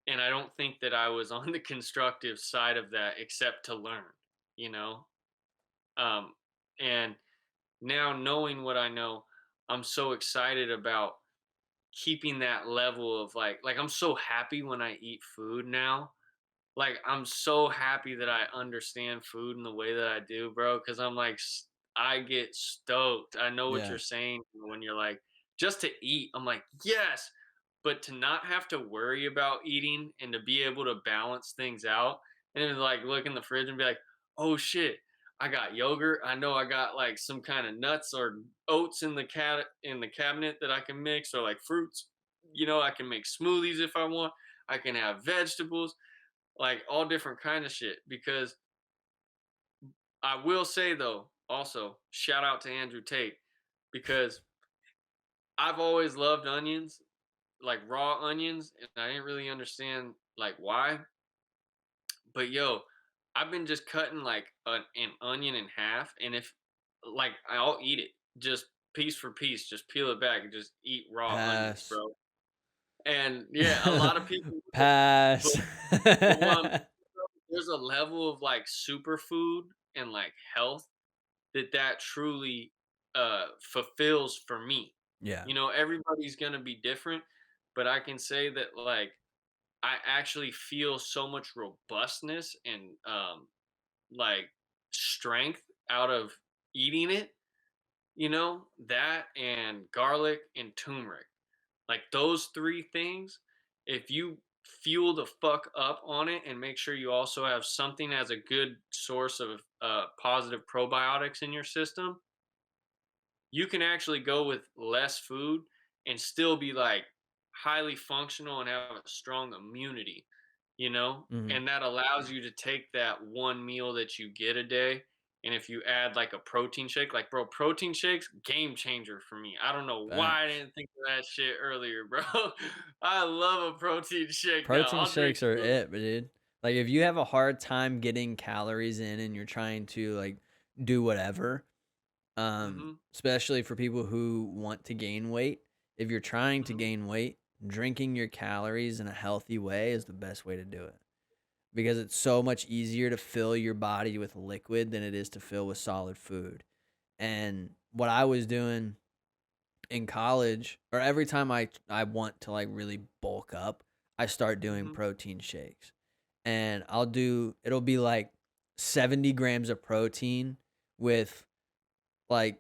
And I don't think that I was on the constructive side of that except to learn, you know? Um, and now knowing what I know, I'm so excited about keeping that level of like I'm so happy when I eat food now. Like I'm so happy that I understand food in the way that I do, bro, cuz I'm like I get stoked. I know what Yeah. you're saying when you're like just to eat. I'm like, "Yes." But to not have to worry about eating and to be able to balance things out and then like look in the fridge and be like, "Oh shit, I got yogurt. I know I got like some kind of nuts or oats in the cabinet that I can mix or like fruits. You know, I can make smoothies if I want. I can have vegetables, like all different kind of shit because I will say though, also, shout out to Andrew Tate because I've always loved onions, like raw onions, and I didn't really understand like why. But yo, I've been just cutting like an onion in half, and if like I'll eat it just piece for piece, just peel it back and just eat raw onions, Pass. bro. And yeah, a lot of people will, but, Pass. but what I'm, there's a level of like superfood and like health that truly fulfills for me. Yeah. You know, everybody's gonna be different, but I can say that like I actually feel so much robustness and like strength out of eating it, you know, that and garlic and turmeric. Like those three things, if you fuel the fuck up on it and make sure you also have something as a good source of positive probiotics in your system, you can actually go with less food and still be like highly functional and have a strong immunity, you know? Mhm. And that allows you to take that one meal that you get a day. And if you add like a protein shake, like bro, protein shakes, game changer for me. I don't know why I Facts. didn't think of that shit earlier, bro. I love a protein shake now. Protein I'll drink shakes are two. it, dude. Like if you have a hard time getting calories in and you're trying to like do whatever, Mm-hmm. especially for people who want to gain weight, if you're trying to Mm-hmm. gain weight, drinking your calories in a healthy way is the best way to do it. Because it's so much easier to fill your body with liquid than it is to fill with solid food. And what I was doing in college, or every time I want to like really bulk up, I start doing Mm-hmm. protein shakes. And it'll be like 70 grams of protein with like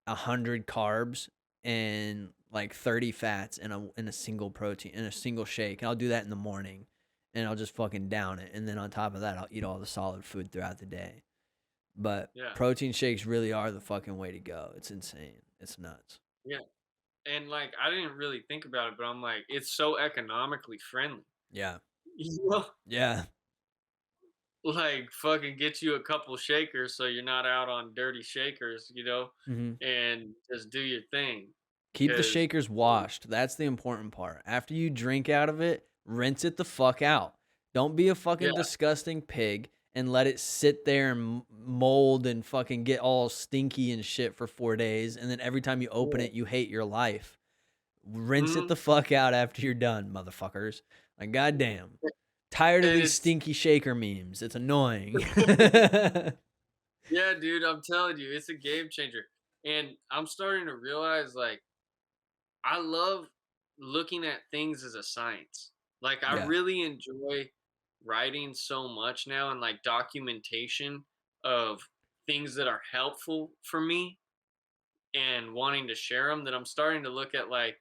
100 carbs and like 30 fats in a single protein in a single shake. And I'll do that in the morning and I'll just fucking down it. And then on top of that, I'll eat all the solid food throughout the day. But Yeah. protein shakes really are the fucking way to go. It's insane. It's nuts. Yeah. And like I didn't really think about it, but I'm like, it's so economically friendly. Yeah. You know? Yeah. Like fucking get you a couple shakers so you're not out on dirty shakers, you know, Hmm. and just do your thing. Keep the Cause shakers washed. That's the important part. After you drink out of it, rinse it the fuck out. Don't be a yeah, fucking disgusting pig and let it sit there and mold and fucking get all stinky and shit for 4 days. And then every time you open yeah. it, you hate your life. Rinse it Hmm. the fuck out after you're done, motherfuckers. Like, goddamn. Tired of And these it's stinky shaker memes. It's annoying. yeah, dude, I'm telling you, it's a game changer. And I'm starting to realize like I love looking at things as a science. Like I Yeah. really enjoy writing so much now and like documentation of things that are helpful for me and wanting to share them that I'm starting to look at like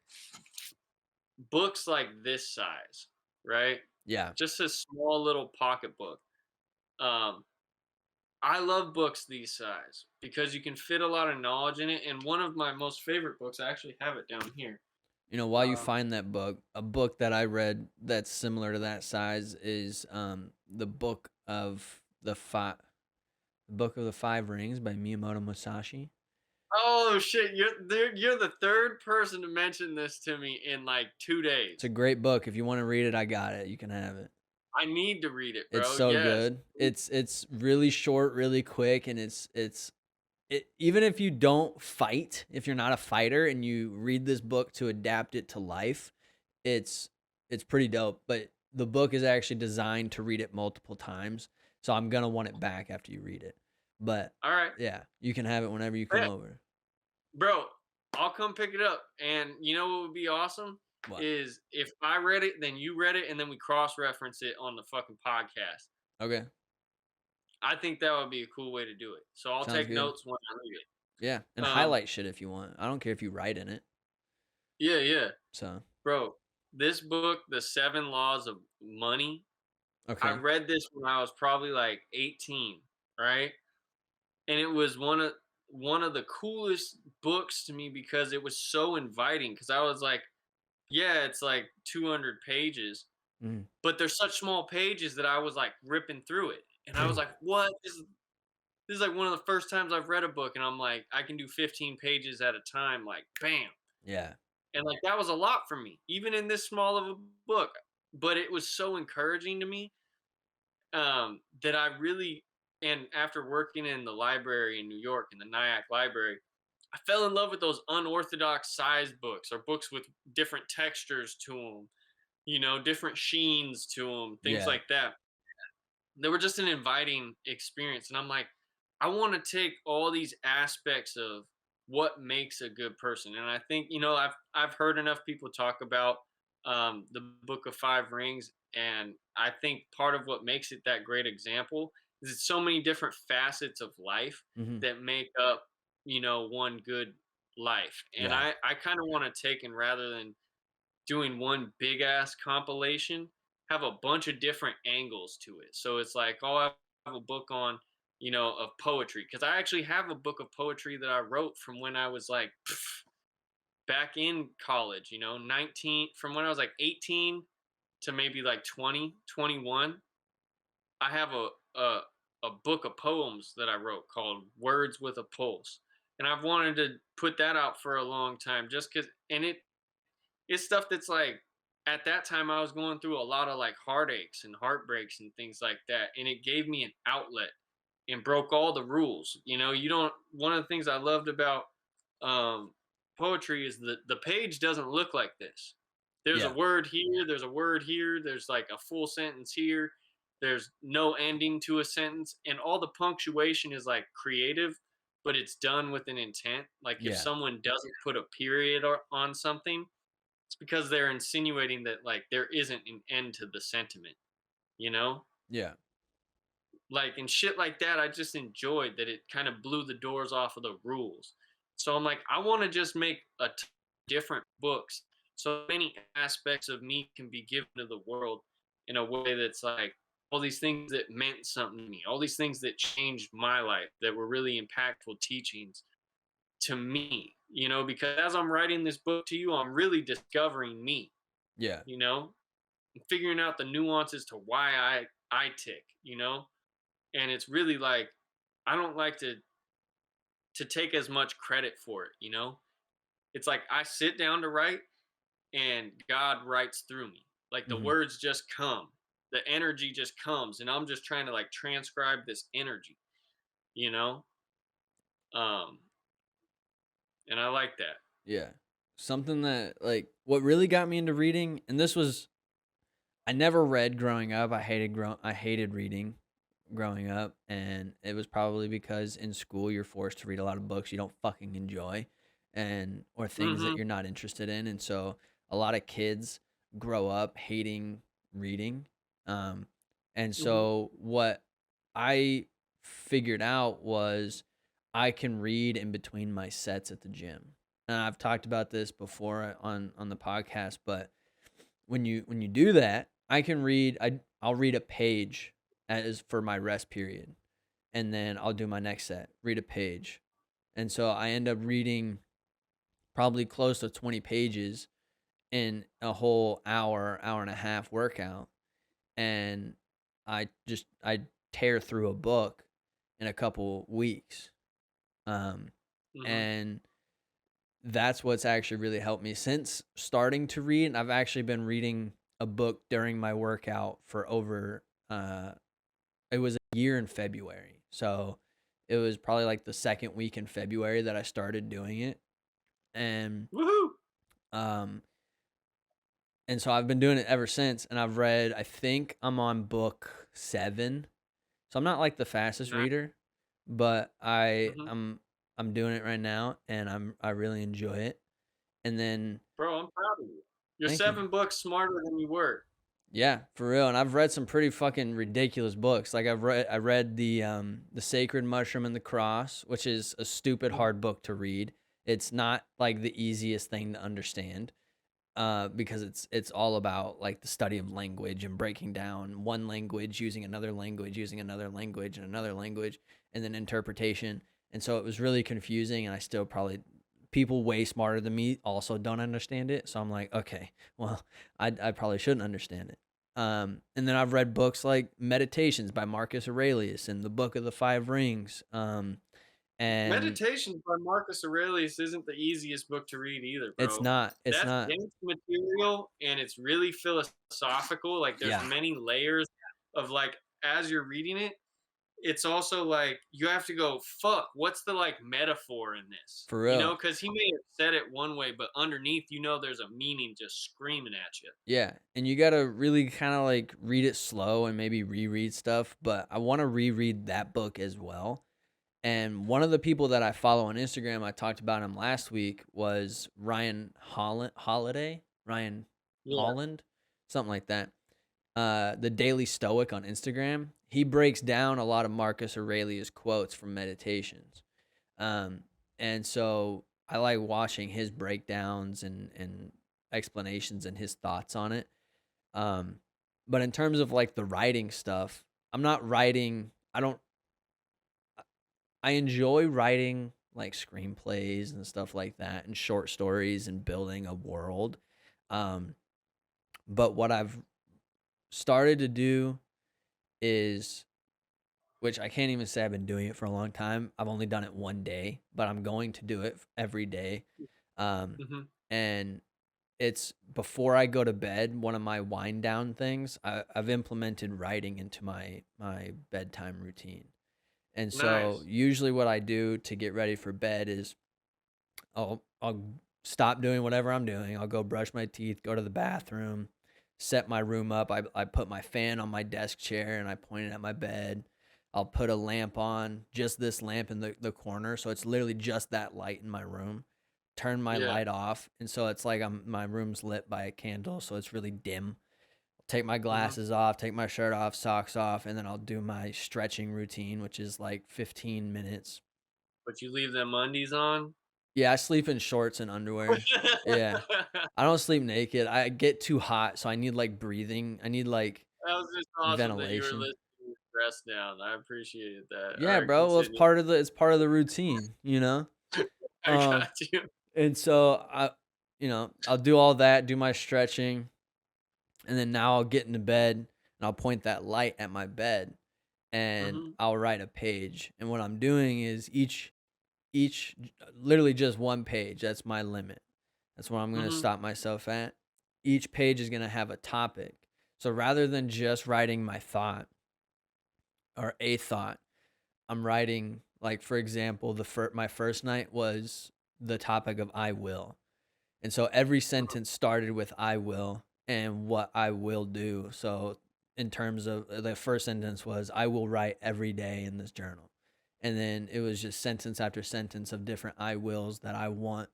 books like this size, right? Yeah. Just a small little pocketbook. Um, I love books these size because you can fit a lot of knowledge in it. And one of my most favorite books, I actually have it down here. You know, while you Um, find that book, a book that I read that's similar to that size is the Book of the Five Rings by Miyamoto Musashi. oh shit, you're the third person to mention this to me in like 2 days. It's a great book. If you want to read it, I got it. You can have it. I need to read it, It's bro. so Yes. good. It's really short, really quick, and even if you don't fight, if you're not a fighter and you read this book to adapt it to life, it's it's pretty dope. But the book is actually designed to read it multiple times, so I'm gonna want it back after you read it. But All right. yeah, you can have it whenever you come Yeah, over. bro. I'll come pick it up. And you know what would be awesome What? is if I read it, then you read it, and then we cross reference it on the fucking podcast. Okay. I think that would be a cool way to do it. So I'll Sounds take good. notes when I read it. Yeah. And Um, highlight shit if you want. I don't care if you write in it. yeah, So, bro. This book, The 7 Laws of Money. I okay. read this when I was probably like 18, right? And it was one of the coolest books to me because it was so inviting. Because I was like, yeah, it's like 200 pages, Mm. but there's such small pages that I was like ripping through it, and I was like, what? This is like one of the first times I've read a book, and I'm like, I can do 15 pages at a time, like bam. Yeah. And like that was a lot for me, even in this small of a book. But it was so encouraging to me, that I really, and after working in the library in New York, in the Nyack Library, I fell in love with those unorthodox size books, or books with different textures to them, different sheens to them, things Yeah. like that. They were just an inviting experience, and I'm like, I want to take all these aspects of what makes a good person. And I think, I've heard enough people talk about the Book of Five Rings, and I think part of what makes it that great example is it's so many different facets of life Hmm. that make up, one good life. And Yeah. I kind of want to take, and rather than doing one big ass compilation, have a bunch of different angles to it. So it's like, oh, I have a book on, of poetry, because I actually have a book of poetry that I wrote from when I was like back in college, 19, from when I was like 18 to maybe like 20, 21. I have a book of poems that I wrote called Words with a Pulse. And I've wanted to put that out for a long time, just because, and it's stuff that's like, at that time I was going through a lot of like heartaches and heartbreaks and things like that, and it gave me an outlet and broke all the rules. You don't One of the things I loved about um poetry is that the page doesn't look like this. There's a Yeah. word here, there's a word here, there's like a full sentence here, there's no ending to a sentence, and all the punctuation is like creative, but it's done with an intent. Like if Yeah. someone doesn't put a period on something, it's because they're insinuating that like there isn't an end to the sentiment, you know? Yeah. Like, and shit like that, I just enjoyed that it kind of blew the doors off of the rules. So I'm like, I want to just make different books so many aspects of me can be given to the world in a way that's like all these things that meant something to me, all these things that changed my life, that were really impactful teachings to me, because as I'm writing this book to you, I'm really discovering me, Yeah. you know, figuring out the nuances to why I tick, and it's really like, I don't like to take as much credit for it. It's like I sit down to write, and God writes through me. Like the Hmm. words just come, the energy just comes, and I'm just trying to like transcribe this energy, you know. Um, and I like that. Yeah. Something that, like, what really got me into reading, and this was, I never read growing up. I hated reading growing up, and it was probably because in school you're forced to read a lot of books you don't fucking enjoy, and or things that Mm-hmm. you're not interested in, and so a lot of kids grow up hating reading. Um, and Mm-hmm. so what I figured out was I can read in between my sets at the gym. And I've talked about this before on the podcast, but when you do that, I can read. I'll read a page as for my rest period, and then I'll do my next set, read a page, and so I end up reading probably close to 20 pages in a whole hour and a half workout, and I tear through a book in a couple weeks, um, Mm-hmm. and that's what's actually really helped me since starting to read. And I've actually been reading a book during my workout for over it was a year in February. So it was probably like the second week in February that I started doing it. And Woohoo! um and so I've been doing it ever since, and I've read, I think I'm on book 7. So I'm not like the fastest Nah. reader, but I Mm-hmm. I'm I'm doing it right now, and I really enjoy it. And then Bro, I'm proud of you. You're thank you. 7 books smarter than you were. Yeah, for real. And I've read some pretty fucking ridiculous books. Like I read the Sacred Mushroom and the Cross, which is a stupid hard book to read. It's not like the easiest thing to understand. Because it's all about like the study of language and breaking down one language using another language using another language and another language and then interpretation. And so it was really confusing, and I still probably people way smarter than me also don't understand it. So I'm like, okay, well, I probably shouldn't understand it. And then I've read books like Meditations by Marcus Aurelius and the Book of the Five Rings. And Meditations by Marcus Aurelius isn't the easiest book to read either, it's bro. not, it's That's not, dense material and it's really philosophical. Like there's yeah, many layers of like as you're reading it, it's also like you have to go, fuck, what's the like metaphor in this? for You real. know, because he may have said it one way, but underneath, there's a meaning just screaming at you. Yeah, and you gotta really kind of like read it slow and maybe reread stuff. But I want to reread that book as well. And one of the people that I follow on Instagram, I talked about him last week, was Ryan Ryan Yeah. Holland, something like that. The Daily Stoic on Instagram. He breaks down a lot of Marcus Aurelius quotes from Meditations. Um, and so I like watching his breakdowns and explanations and his thoughts on it. Um, but in terms of like the writing stuff, I'm not writing. I enjoy writing like screenplays and stuff like that, and short stories and building a world. Um, but what I've started to do is, which I can't even say I've been doing it for a long time. I've only done it one day, but I'm going to do it every day. Um, Hmm. and it's before I go to bed. One of my wind down things, I've implemented writing into my bedtime routine. And so Nice. usually what I do to get ready for bed is I'll stop doing whatever I'm doing. I'll go brush my teeth, go to the bathroom, set my room up. I put my fan on my desk chair and I point it at my bed. I'll put a lamp on, just this lamp in the corner. So it's literally just that light in my room. Turn my Yeah. light off. And so it's like my room's lit by a candle. So it's really dim. Take my Hmm. glasses off, take my shirt off, socks off, and then I'll do my stretching routine, which is like 15 minutes. But you leave them undies on? Yeah, I sleep in shorts and underwear. Yeah. I don't sleep naked. I get too hot, so I need like breathing. I need like That was just awesome that you were ventilation. listening with dress down. I appreciated that. All Yeah, right, bro. Well, continue. it's part of the routine, you know? I Um, got you. and so I'll do all that, do my stretching, and then now I'll get into bed and I'll point that light at my bed and Hmm. I'll write a page. And what I'm doing is each literally just one page. That's my limit. That's what I'm going to Hmm. stop myself at. Each page is going to have a topic. So rather than just writing my thought or a thought, I'm writing, like, for example, my first night was the topic of I will. And so every sentence started with I will and what I will do. So in terms of the first sentence was I will write every day in this journal. And then it was just sentence after sentence of different I wills that I want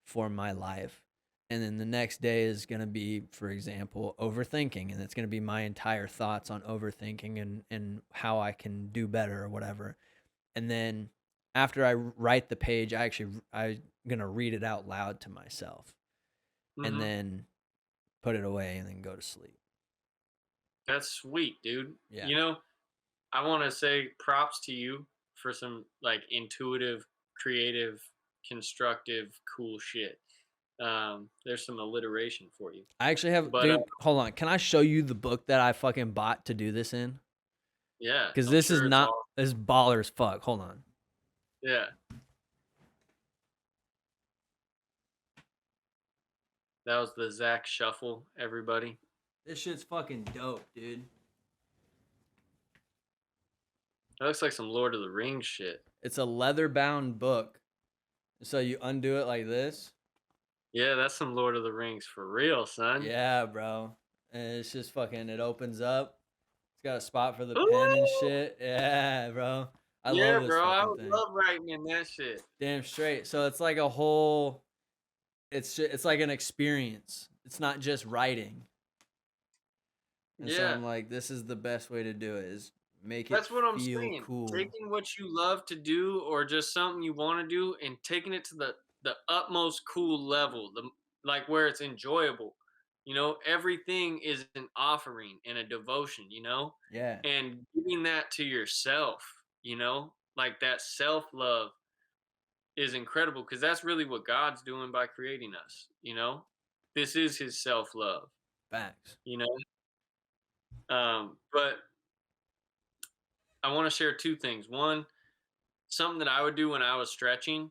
for my life. And then the next day is going to be, for example, overthinking. And it's going to be my entire thoughts on overthinking and how I can do better or whatever. And then after I write the page, I'm going to read it out loud to myself and Hmm. then put it away and then go to sleep. That's sweet, dude. Yeah. I want to say props to you for some like intuitive, creative, constructive, cool shit. There's some alliteration for you. I actually have, But dude, hold on. Can I show you the book that I fucking bought to do this in? yeah, Because I'm this is sure it's not, all this baller as fuck. Hold on. yeah. That was the Zack shuffle, everybody. This shit's fucking dope, dude. That looks like some Lord of the Rings shit. It's a leather bound book. So you undo it like this. Yeah, that's some Lord of the Rings for real, son. Yeah, bro. And it's just fucking, it opens up. It's got a spot for the pen and Ooh, shit. Yeah, bro. I love Yeah, this bro. I fucking would thing. love writing in that shit. Damn straight. So it's like a whole. It's like an experience. It's not just writing. And so Yeah. I'm like, this is the best way to do it. Is make it That's what I'm feel saying. cool. Taking what you love to do or just something you want to do and taking it to the utmost cool level, the like where it's enjoyable. Everything is an offering and a devotion, Yeah. and giving that to yourself, like that self-love is incredible because that's really what God's doing by creating us. This is his self-love, Facts. you know. But I want to share two things. One, something that I would do when I was stretching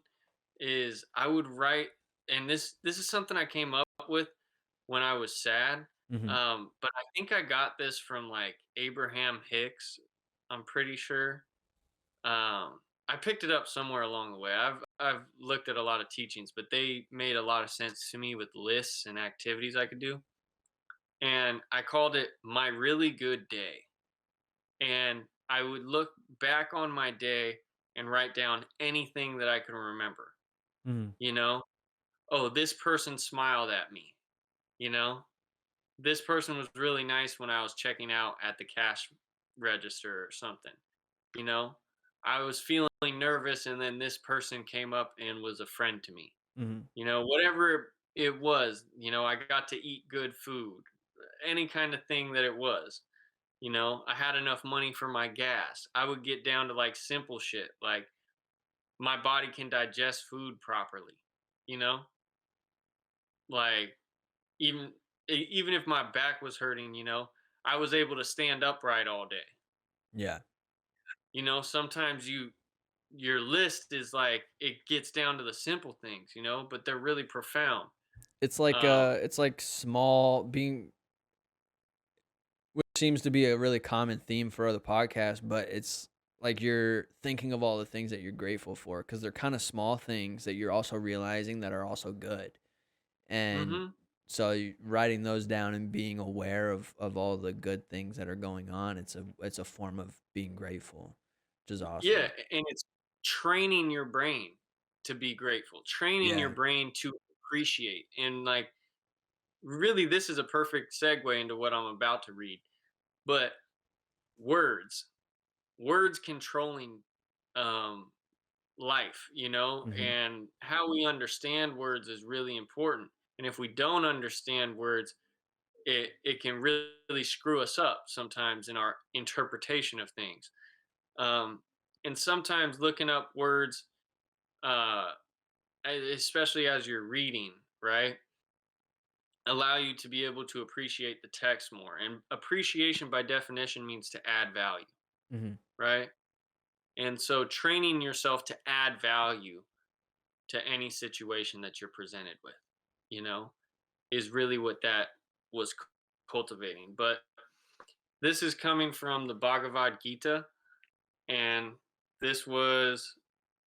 is I would write, and this is something I came up with when I was sad. Hmm. But I think I got this from like Abraham Hicks. I'm pretty sure. I picked it up somewhere along the way. I've looked at a lot of teachings, but they made a lot of sense to me with lists and activities I could do. And I called it my really good day. And I would look back on my day and write down anything that I can remember. Hmm. You know, oh, this person smiled at me. You know, this person was really nice when I was checking out at the cash register or something. You know, I was feeling nervous, and then this person came up and was a friend to me. Hmm. Whatever it was, I got to eat good food, any kind of thing that it was. I had enough money for my gas. I would get down to like simple shit, like my body can digest food properly, you know? Like even even if my back was hurting, I was able to stand upright all day. Yeah. Sometimes your list is like it gets down to the simple things, but they're really profound. Um It's like small being, which seems to be a really common theme for other podcasts, but it's like you're thinking of all the things that you're grateful for because they're kind of small things that you're also realizing that are also good. And mhm. so writing those down and being aware of all the good things that are going on, it's a form of being grateful, which is Yeah, awesome. and it's training your brain to be grateful, training your Yeah. brain to appreciate. And like really this is a perfect segue into what I'm about to read. But words, words controlling um life, Hmm. and how we understand words is really important. And if we don't understand words, it can really screw us up sometimes in our interpretation of things. Um, and sometimes looking up words, uh, especially as you're reading, right, allow you to be able to appreciate the text more. And appreciation, by definition, means to add value, Hmm. right? And so, training yourself to add value to any situation that you're presented with, you know, is really what that was cultivating. But this is coming from the Bhagavad Gita, and this was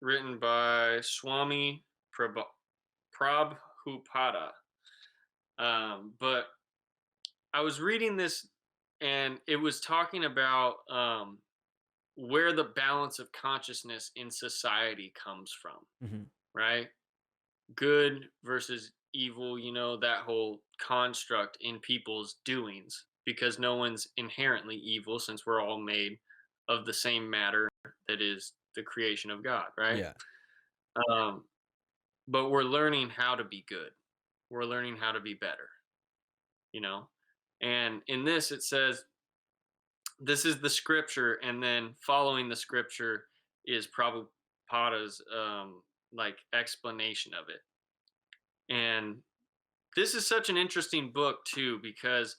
written by Swami Prabhupada. But I was reading this, and it was talking about where the balance of consciousness in society comes from, Hmm. right? Good versus evil, that whole construct in people's doings, because no one's inherently evil since we're all made of the same matter that is the creation of God, right? Yeah. Um, but we're learning how to be good. We're learning how to be better, you know? And in this, it says, this is the scripture, and then following the scripture is Prabhupada's like explanation of it. And this is such an interesting book too because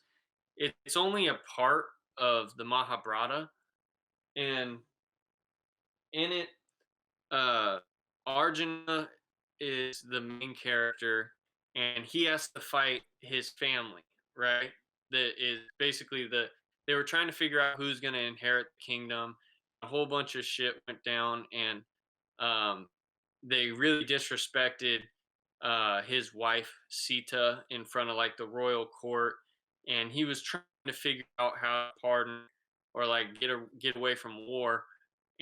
it's only a part of the Mahabharata, and in it, uh, Arjuna is the main character, and he has to fight his family, right? That is basically they were trying to figure out who's going to inherit the kingdom. A whole bunch of shit went down, and um, they really disrespected his wife Sita in front of like the royal court, and he was trying to figure out how to pardon or like get away from war.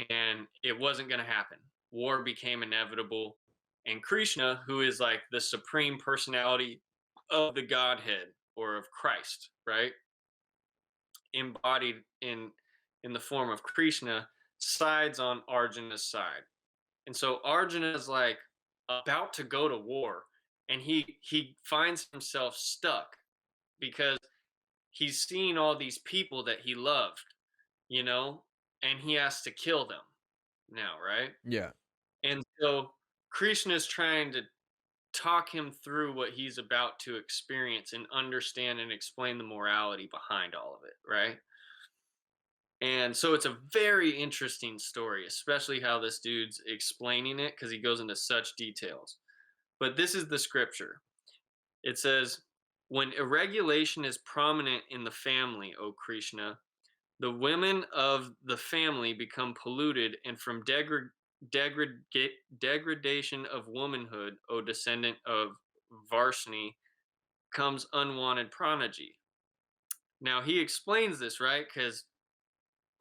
and it wasn't going to happen. War became inevitable. And Krishna, who is like the supreme personality of the Godhead or of Christ, right? Embodied in the form of Krishna, sides on Arjuna's side. And so Arjuna is like about to go to war, and he finds himself stuck because he's seeing all these people that he loved, you know, and he has to kill them now, right? Yeah. And so Krishna's trying to talk him through what he's about to experience and understand and explain the morality behind all of it, right? And so it's a very interesting story, especially how this dude's explaining it because he goes into such details. But this is the scripture. It says, when irregulation is prominent in the family, O Krishna, the women of the family become polluted, and from degrad- degradation of womanhood, O descendant of Varsni, comes unwanted prodigy. Now he explains this, right? Because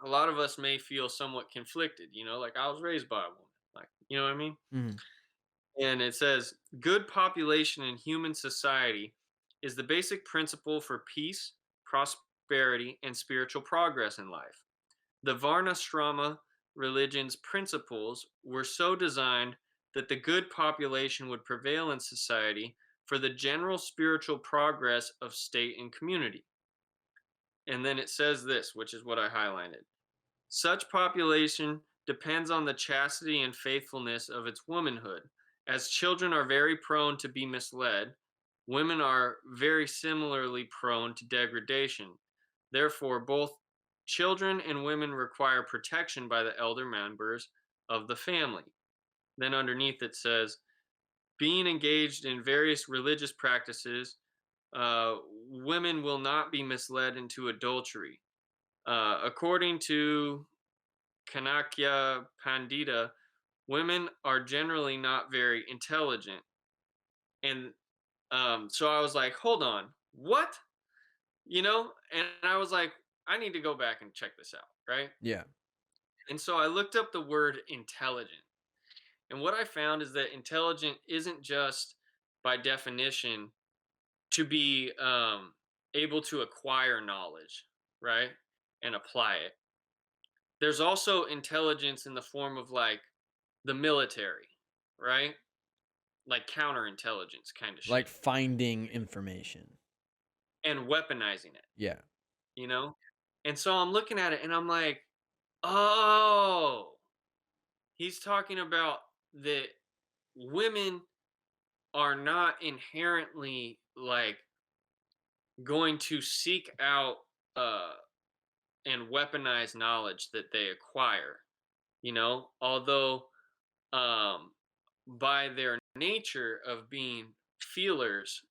a lot of us may feel somewhat conflicted, like I was raised by a woman, like, you know what I mean? Hmm. And it says, good population in human society is the basic principle for peace, prosperity, and spiritual progress in life. The Varnashrama religion's principles were so designed that the good population would prevail in society for the general spiritual progress of state and community. And then it says this, which is what I highlighted. Such population depends on the chastity and faithfulness of its womanhood. As children are very prone to be misled, women are very similarly prone to degradation. Therefore, both children and women require protection by the elder members of the family. Then underneath it says, being engaged in various religious practices, women will not be misled into adultery. According to Kanakya Pandita, women are generally not very intelligent. And so I was like, hold on, what? And I was like, I need to go back and check this out, right? Yeah. And so I looked up the word intelligent. And what I found is that intelligent isn't just by definition to be able to acquire knowledge, right? And apply it. There's also intelligence in the form of like the military, right? Like counterintelligence kind of Like shit, finding information. and weaponizing it, Yeah. you know? And so I'm looking at it and I'm like, oh, he's talking about that women are not inherently like going to seek out uh and weaponize knowledge that they acquire, although um by their nature of being feelers,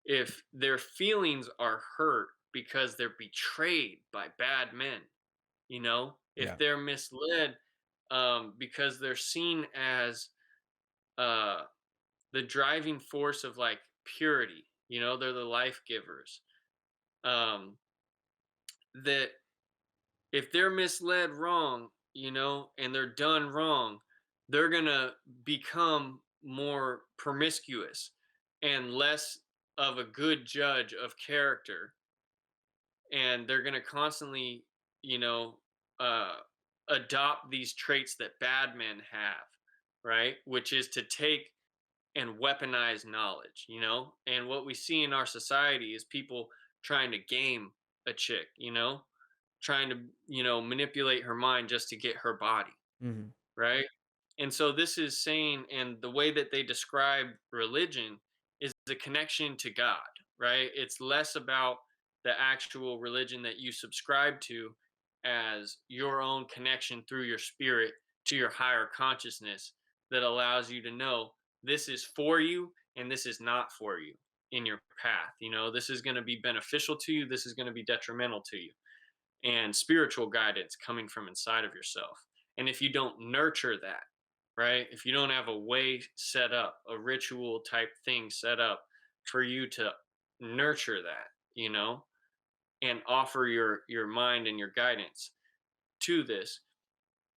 if their feelings are hurt because they're betrayed by bad men, if Yeah. they're misled because they're seen as uh the driving force of like purity, they're the life givers, um that if they're misled wrong, and they're done wrong, they're going to become more promiscuous and less of a good judge of character. And they're going to constantly, you know, uh, adopt these traits that bad men have, right? Which is to take and weaponize knowledge, And what we see in our society is people trying to game a chick, trying to, manipulate her mind just to get her body, Hmm. right? And so this is saying, and the way that they describe religion is the connection to God, right? It's less about the actual religion that you subscribe to as your own connection through your spirit to your higher consciousness that allows you to know this is for you and this is not for you in your path. This is going to be beneficial to you, this is going to be detrimental to you, and spiritual guidance coming from inside of yourself. And if you don't nurture that, right? If you don't have a way set up, a ritual type thing set up for you to nurture that, and offer your mind and your guidance to this,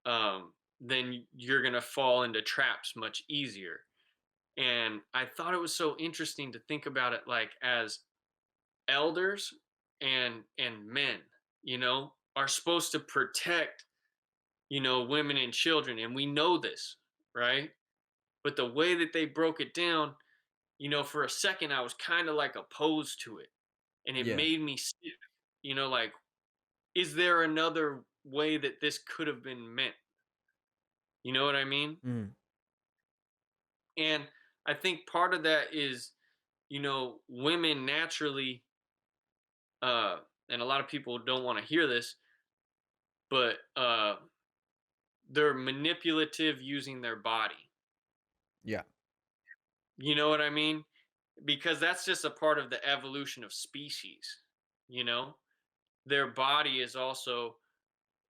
then you're going to fall into traps much easier. And I thought it was so interesting to think about it like as elders and men, are supposed to protect, women and children, and we know this, right? But the way that they broke it down, for a second I was kind of like opposed to it, and it Yeah. made me sick. Like, is there another way that this could have been meant? You know what I mean? Mm. And I think part of that is, women naturally, uh, and a lot of people don't want to hear this, but they're manipulative using their body. Yeah. You know what I mean? Because that's just a part of the evolution of species. You know, their body is also,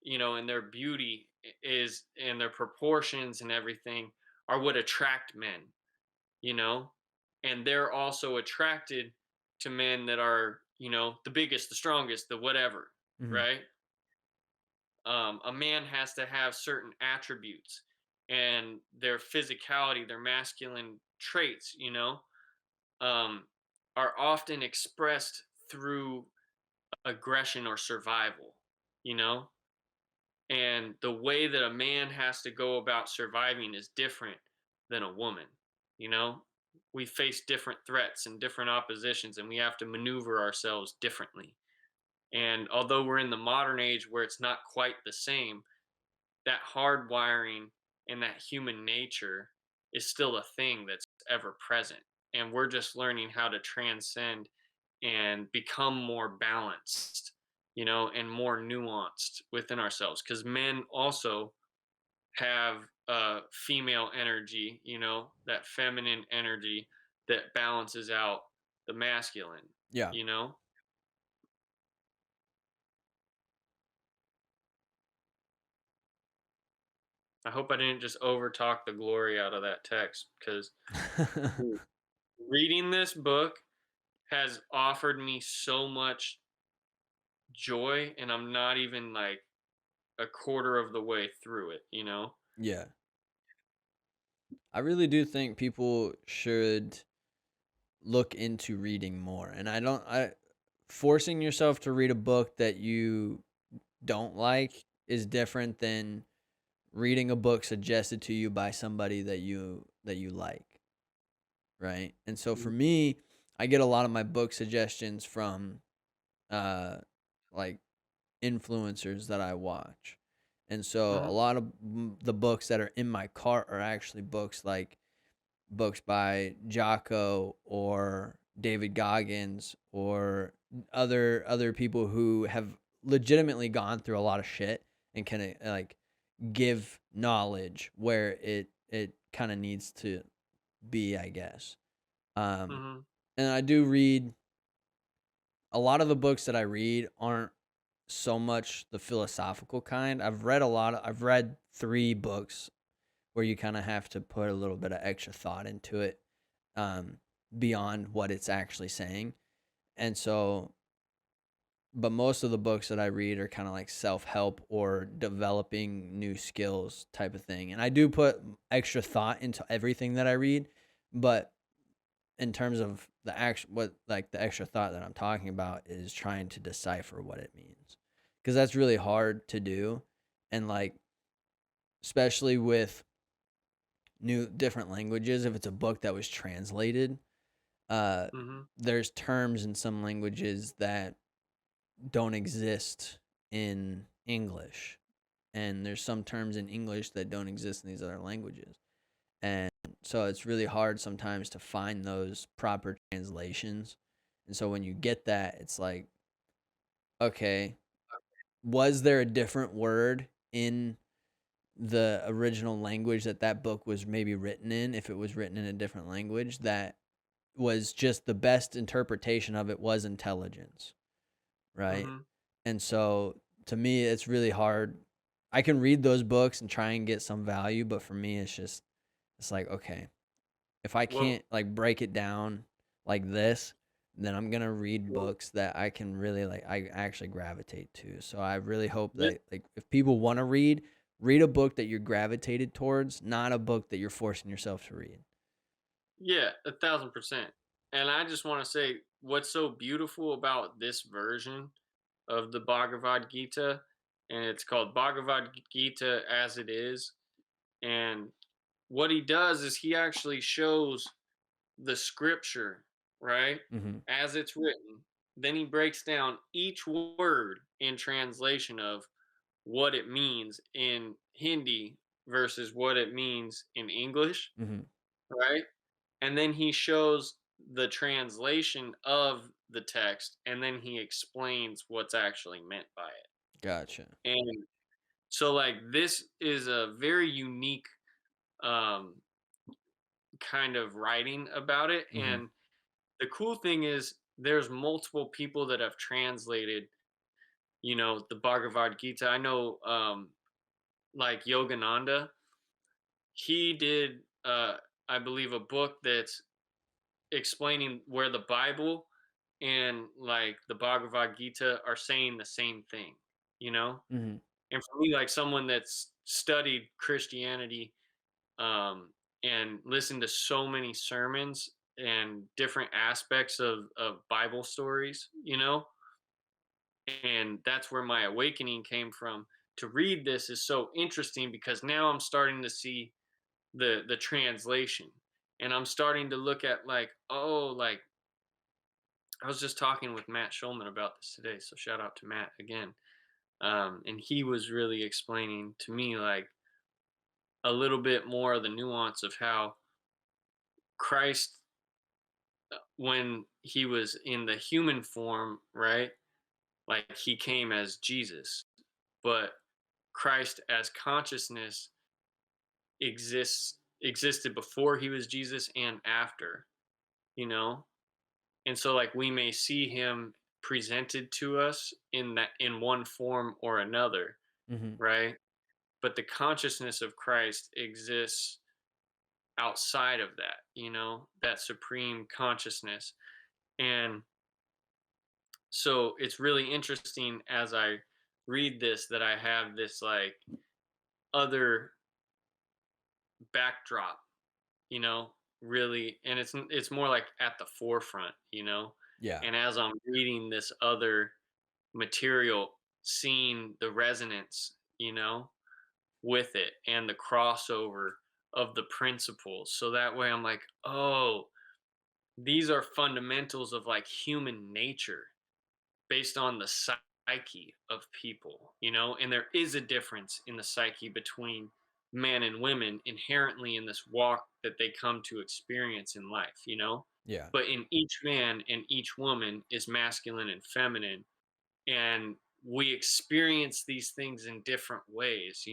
and their beauty is, and their proportions and everything are what attract men, you know, and they're also attracted to men that are, the biggest, the strongest, the whatever, Hmm. right? A man has to have certain attributes, and their physicality, their masculine traits, um, are often expressed through aggression or survival, you know? And the way that a man has to go about surviving is different than a woman, you know? We face different threats and different oppositions, and we have to maneuver ourselves differently. And although we're in the modern age where it's not quite the same, that hard wiring and that human nature is still a thing that's ever present. And we're just learning how to transcend and become more balanced, and more nuanced within ourselves. Because men also have female energy, that feminine energy that balances out the masculine, Yeah. you know? I hope I didn't just over talk the glory out of that text, because reading this book has offered me so much joy, and I'm not even like a quarter of the way through it. Yeah. I really do think people should look into reading more. And I forcing yourself to read a book that you don't like is different than reading a book suggested to you by somebody that you like, right? And so for Mhm. me, I get a lot of my book suggestions from uh like influencers that I watch. And so a Uh-huh. lot of the books that are in my cart are actually books by Jocko or David Goggins or other people who have legitimately gone through a lot of shit and can like give knowledge where it kind of needs to be, I guess. Um, Mhm. and I do read a lot of the books that I read aren't so much the philosophical kind. I've read 3 books where you kind of have to put a little bit of extra thought into it, um, beyond what it's actually saying. And so, but most of the books that I read are kind of like self help or developing new skills type of thing. And I do put extra thought into everything that I read, but in terms of the action, what like the extra thought that I'm talking about is trying to decipher what it means, because that's really hard to do, and like especially with new different languages, if it's a book that was translated, uh, Mhm. there's terms in some languages that don't exist in English, and there's some terms in English that don't exist in these other languages. And so it's really hard sometimes to find those proper translations. And so when you get that, it's like, okay, was there a different word in the original language that that book was maybe written in, if it was written in a different language, that was just the best interpretation of it was intelligence, right? Mhm. And so to me, it's really hard. I can read those books and try and get some value, but for me, it's like, okay, if I Well, can't like break it down like this, then I'm gonna read well, books that I can really like I actually gravitate to. So I really hope this, that like if people want to read, Read a book that you're gravitated towards, not a book that you're forcing yourself to read. Yeah, 1,000%. And I just want to say what's so beautiful about this version of the Bhagavad Gita, and it's called Bhagavad Gita as it is. And what he does is he actually shows the scripture, right, Mhm. as it's written. Then he breaks down each word in translation of what it means in Hindi versus what it means in English, Mhm. right? And then he shows the translation of the text and then he explains what's actually meant by it. Gotcha. And so like this is a very unique um kind of writing about it. Mhm. And the cool thing is there's multiple people that have translated, the Bhagavad Gita. I know like Yogananda, he did I believe a book that's explaining where the Bible and like the Bhagavad Gita are saying the same thing, you know? Mhm. And for me, like someone that's studied Christianity um, and listened to so many sermons and different aspects of Bible stories, and that's where my awakening came from. To read this is so interesting because now I'm starting to see the translation, and I'm starting to look at like, oh, like I was just talking with Matt Schulman about this today, so shout out to Matt again. And he was really explaining to me like a little bit more of the nuance of how Christ, when he was in the human form, right? Like he came as Jesus, but Christ as consciousness existed before he was Jesus and after, you know? And so like we may see him presented to us in one form or another, Mhm. right? But the consciousness of Christ exists outside of that, that supreme consciousness. And so it's really interesting as I read this that I have this like other backdrop, you know, really, and it's more like at the forefront, Yeah. And as I'm reading this other material, seeing the resonance, with it and the crossover of the principles. So that way I'm like, oh, these are fundamentals of like human nature based on the psyche of people, and there is a difference in the psyche between men and women inherently in this walk that they come to experience in life, Yeah. but in each man and each woman is masculine and feminine, and we experience these things in different ways,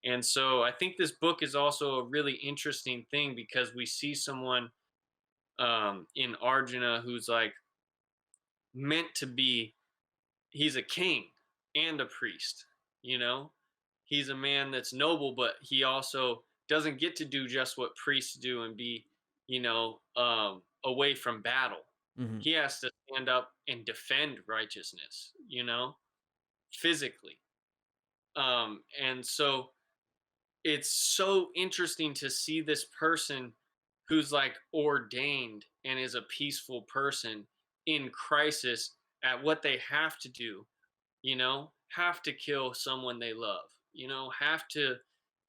and so I think this book is also a really interesting thing because we see someone in Arjuna who's like meant to be, he's a king and a priest, you know? He's a man that's noble, but he also doesn't get to do just what priests do and be, away from battle. Mhm. He has to stand up and defend righteousness, physically. And so it's so interesting to see this person who's like ordained and is a peaceful person in crisis at what they have to do, have to kill someone they love, have to,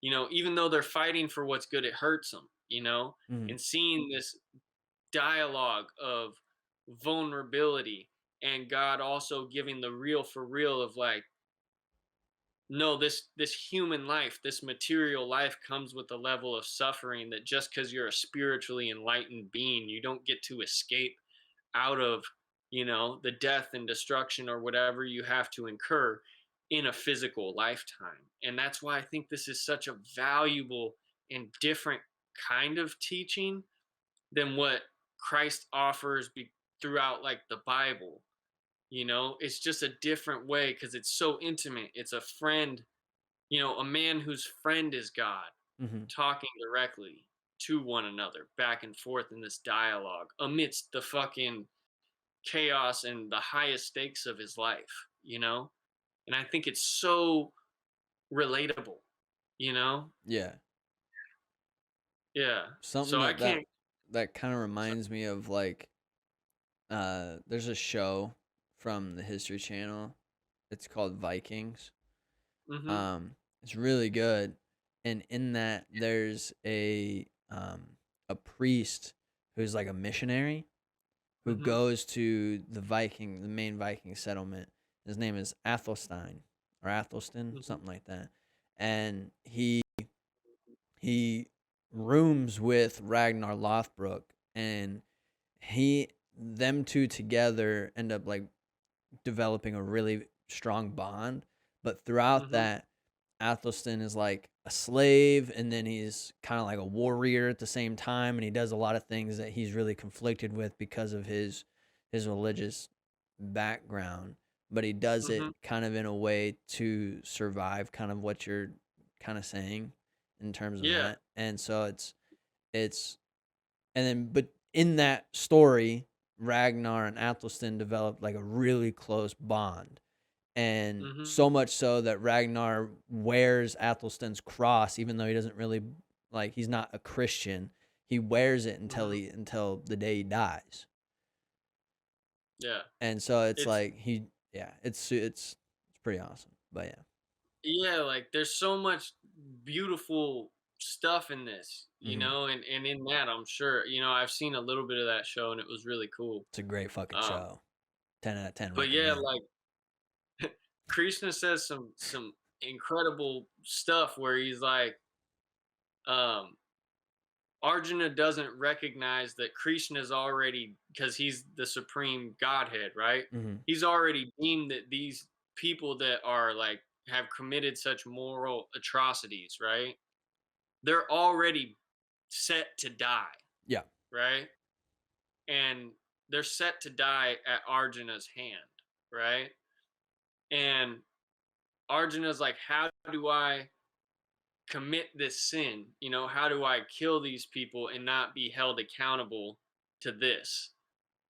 even though they're fighting for what's good, it hurts them, Mhm. and seeing this dialogue of vulnerability and God also giving the real for real of like, no, this human life, this material life comes with a level of suffering that just because you're a spiritually enlightened being, you don't get to escape out of, the death and destruction or whatever you have to incur in a physical lifetime. And that's why I think this is such a valuable and different kind of teaching than what Christ offers throughout like the Bible. It's just a different way because it's so intimate. It's a friend, a man whose friend is God Mhm. talking directly to one another back and forth in this dialogue amidst the fucking chaos and the highest stakes of his life, And I think it's so relatable, you know? Yeah. Yeah. Something So I can't. that kind of So, reminds me of like there's a show from the History Channel. It's called Vikings. mm-hmm, Um, it's really good, and in that there's a priest who's like a missionary who mm-hmm, goes to the main Viking settlement. His name is Athelstan or Athelstan, mm-hmm, something like that, and he rooms with Ragnar Lothbrok, and he them two together end up like developing a really strong bond. But throughout mm-hmm, that, Athelstan is like a slave, and then he's kind of like a warrior at the same time, and he does a lot of things that he's really conflicted with because of his religious background. But he does mm-hmm. it kind of in a way to survive, kind of what you're kind of saying in terms of Yeah. that. And so it's and then but in that story, Ragnar and Athelstan developed like a really close bond. And Mm-hmm, so much so that Ragnar wears Athelstan's cross, even though he doesn't really like he's not a Christian. He wears it mm-hmm. until the day he dies. Yeah. And so it's It's like yeah, it's pretty awesome. But yeah, yeah, like there's so much beautiful stuff in this, hmm and in that I'm sure, I've seen a little bit of that show and it was really cool. it's a great fucking Um, show. 10 out of 10 but yeah, recommend. like Krishna says some incredible stuff where he's like, um, Arjuna doesn't recognize that Krishna is already, because he's the supreme Godhead, right? hmm He's already deemed that these people that are like have committed such moral atrocities, right? They're already set to die, Yeah, right? And they're set to die at Arjuna's hand, right? And Arjuna's like, how do I commit this sin? How do I kill these people and not be held accountable to this?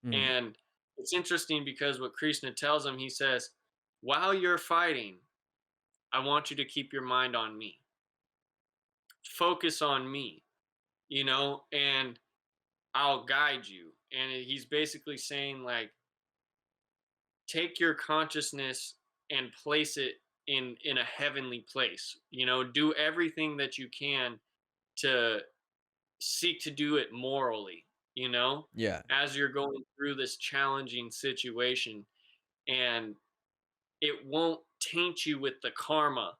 hmm And it's interesting because what Krishna tells him, he says, while you're fighting, I want you to keep your mind on me. Focus on me, and I'll guide you. And he's basically saying, like, take your consciousness and place it in a heavenly place. Do everything that you can to seek to do it morally, yeah, as you're going through this challenging situation. And it won't taint you with the karma,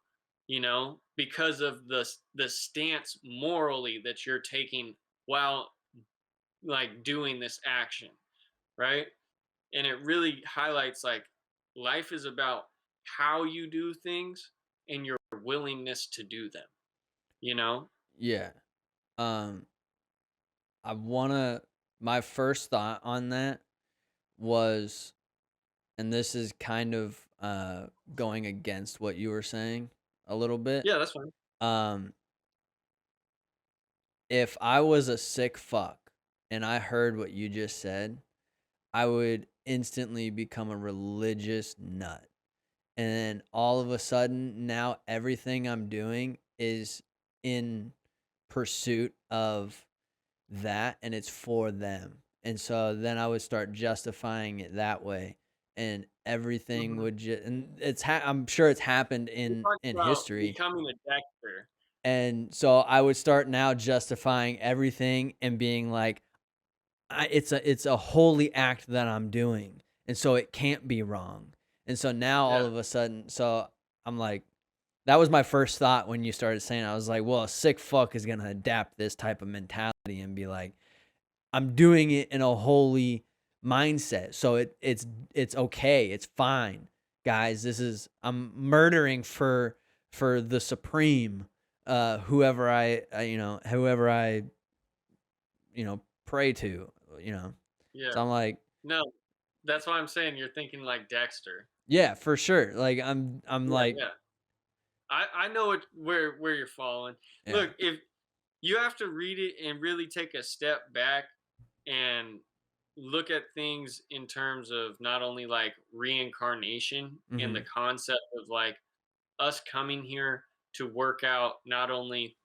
because of the stance morally that you're taking while like doing this action, right? And it really highlights like life is about how you do things and your willingness to do them, you know? yeah. Um, I wanna. My first thought on that was, and this is kind of going against what you were saying a little bit. Yeah, that's fine. Um, if I was a sick fuck and I heard what you just said, I would instantly become a religious nut. And then all of a sudden, now everything I'm doing is in pursuit of that and it's for them. And so then I would start justifying it that way, and everything Mhm. would just and I'm sure it's happened We talked in about history. becoming a Dexter. And so I would start now justifying everything and being like, it's a holy act that I'm doing, and so it can't be wrong. And so now all Yeah. of a sudden, so I'm like, that was my first thought when you started saying it. I was like, well, a sick fuck is gonna adapt this type of mentality and be like, I'm doing it in a holy mindset. So it's okay. It's fine. Guys, I'm murdering for the supreme whoever I pray to, you know. Yeah. So I'm like, No, that's why I'm saying you're thinking like Dexter. yeah, for sure. Like I'm Yeah, like, yeah. I know where you're falling. yeah. Look, if you have to read it and really take a step back and look at things in terms of not only like reincarnation and the Mhm. concept of like us coming here to work out not only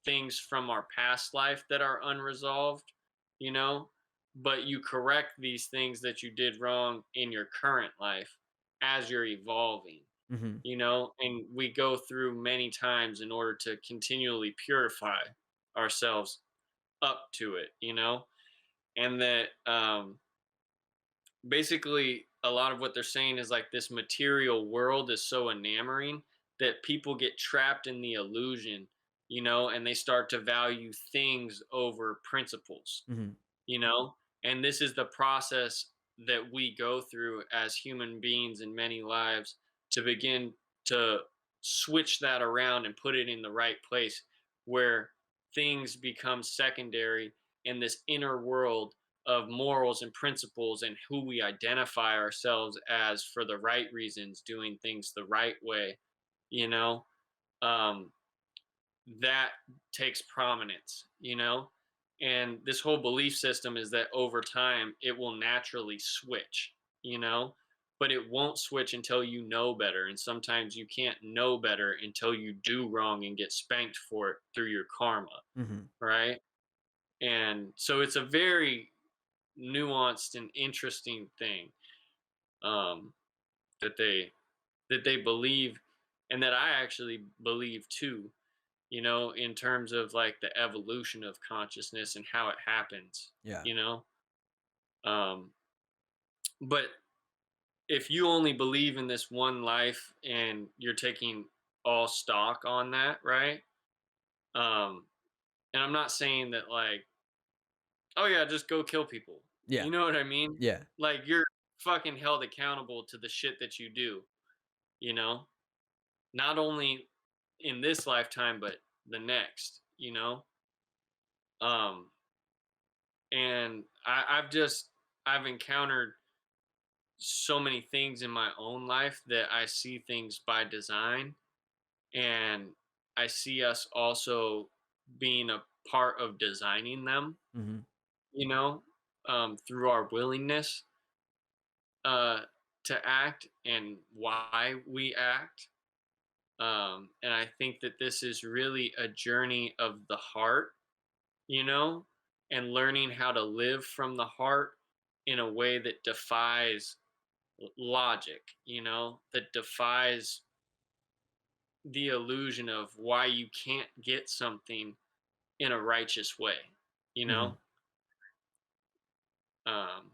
things from our past life that are unresolved, you know, but you correct these things that you did wrong in your current life as you're evolving, Mhm. and we go through many times in order to continually purify ourselves up to it, and that basically a lot of what they're saying is like this material world is so enamoring that people get trapped in the illusion, and they start to value things over principles, Mhm. you know and this is the process that we go through as human beings in many lives to begin to switch that around and put it in the right place where things become secondary in this inner world of morals and principles and who we identify ourselves as for the right reasons, doing things the right way, you know um that takes prominence, and this whole belief system is that over time it will naturally switch, you know, but it won't switch until you know better. And sometimes you can't know better until you do wrong and get spanked for it through your karma, Mhm. right? And so it's a very nuanced and interesting thing, um, that they believe, and that I actually believe too, in terms of like the evolution of consciousness and how it happens, Yeah. you know? Um, but if you only believe in this one life and you're taking all stock on that, right? Um, and I'm not saying that like, oh yeah, just go kill people. Yeah. You know what I mean? Yeah. Like you're fucking held accountable to the shit that you do, you know? Not only in this lifetime, but the next, Um, and I've encountered so many things in my own life that I see things by design, and I see us also being a part of designing them, Mhm. through our willingness uh to act and why we act. And I think that this is really a journey of the heart, you know, and learning how to live from the heart in a way that defies logic, that defies the illusion of why you can't get something in a righteous way, you know? Mhm. Um,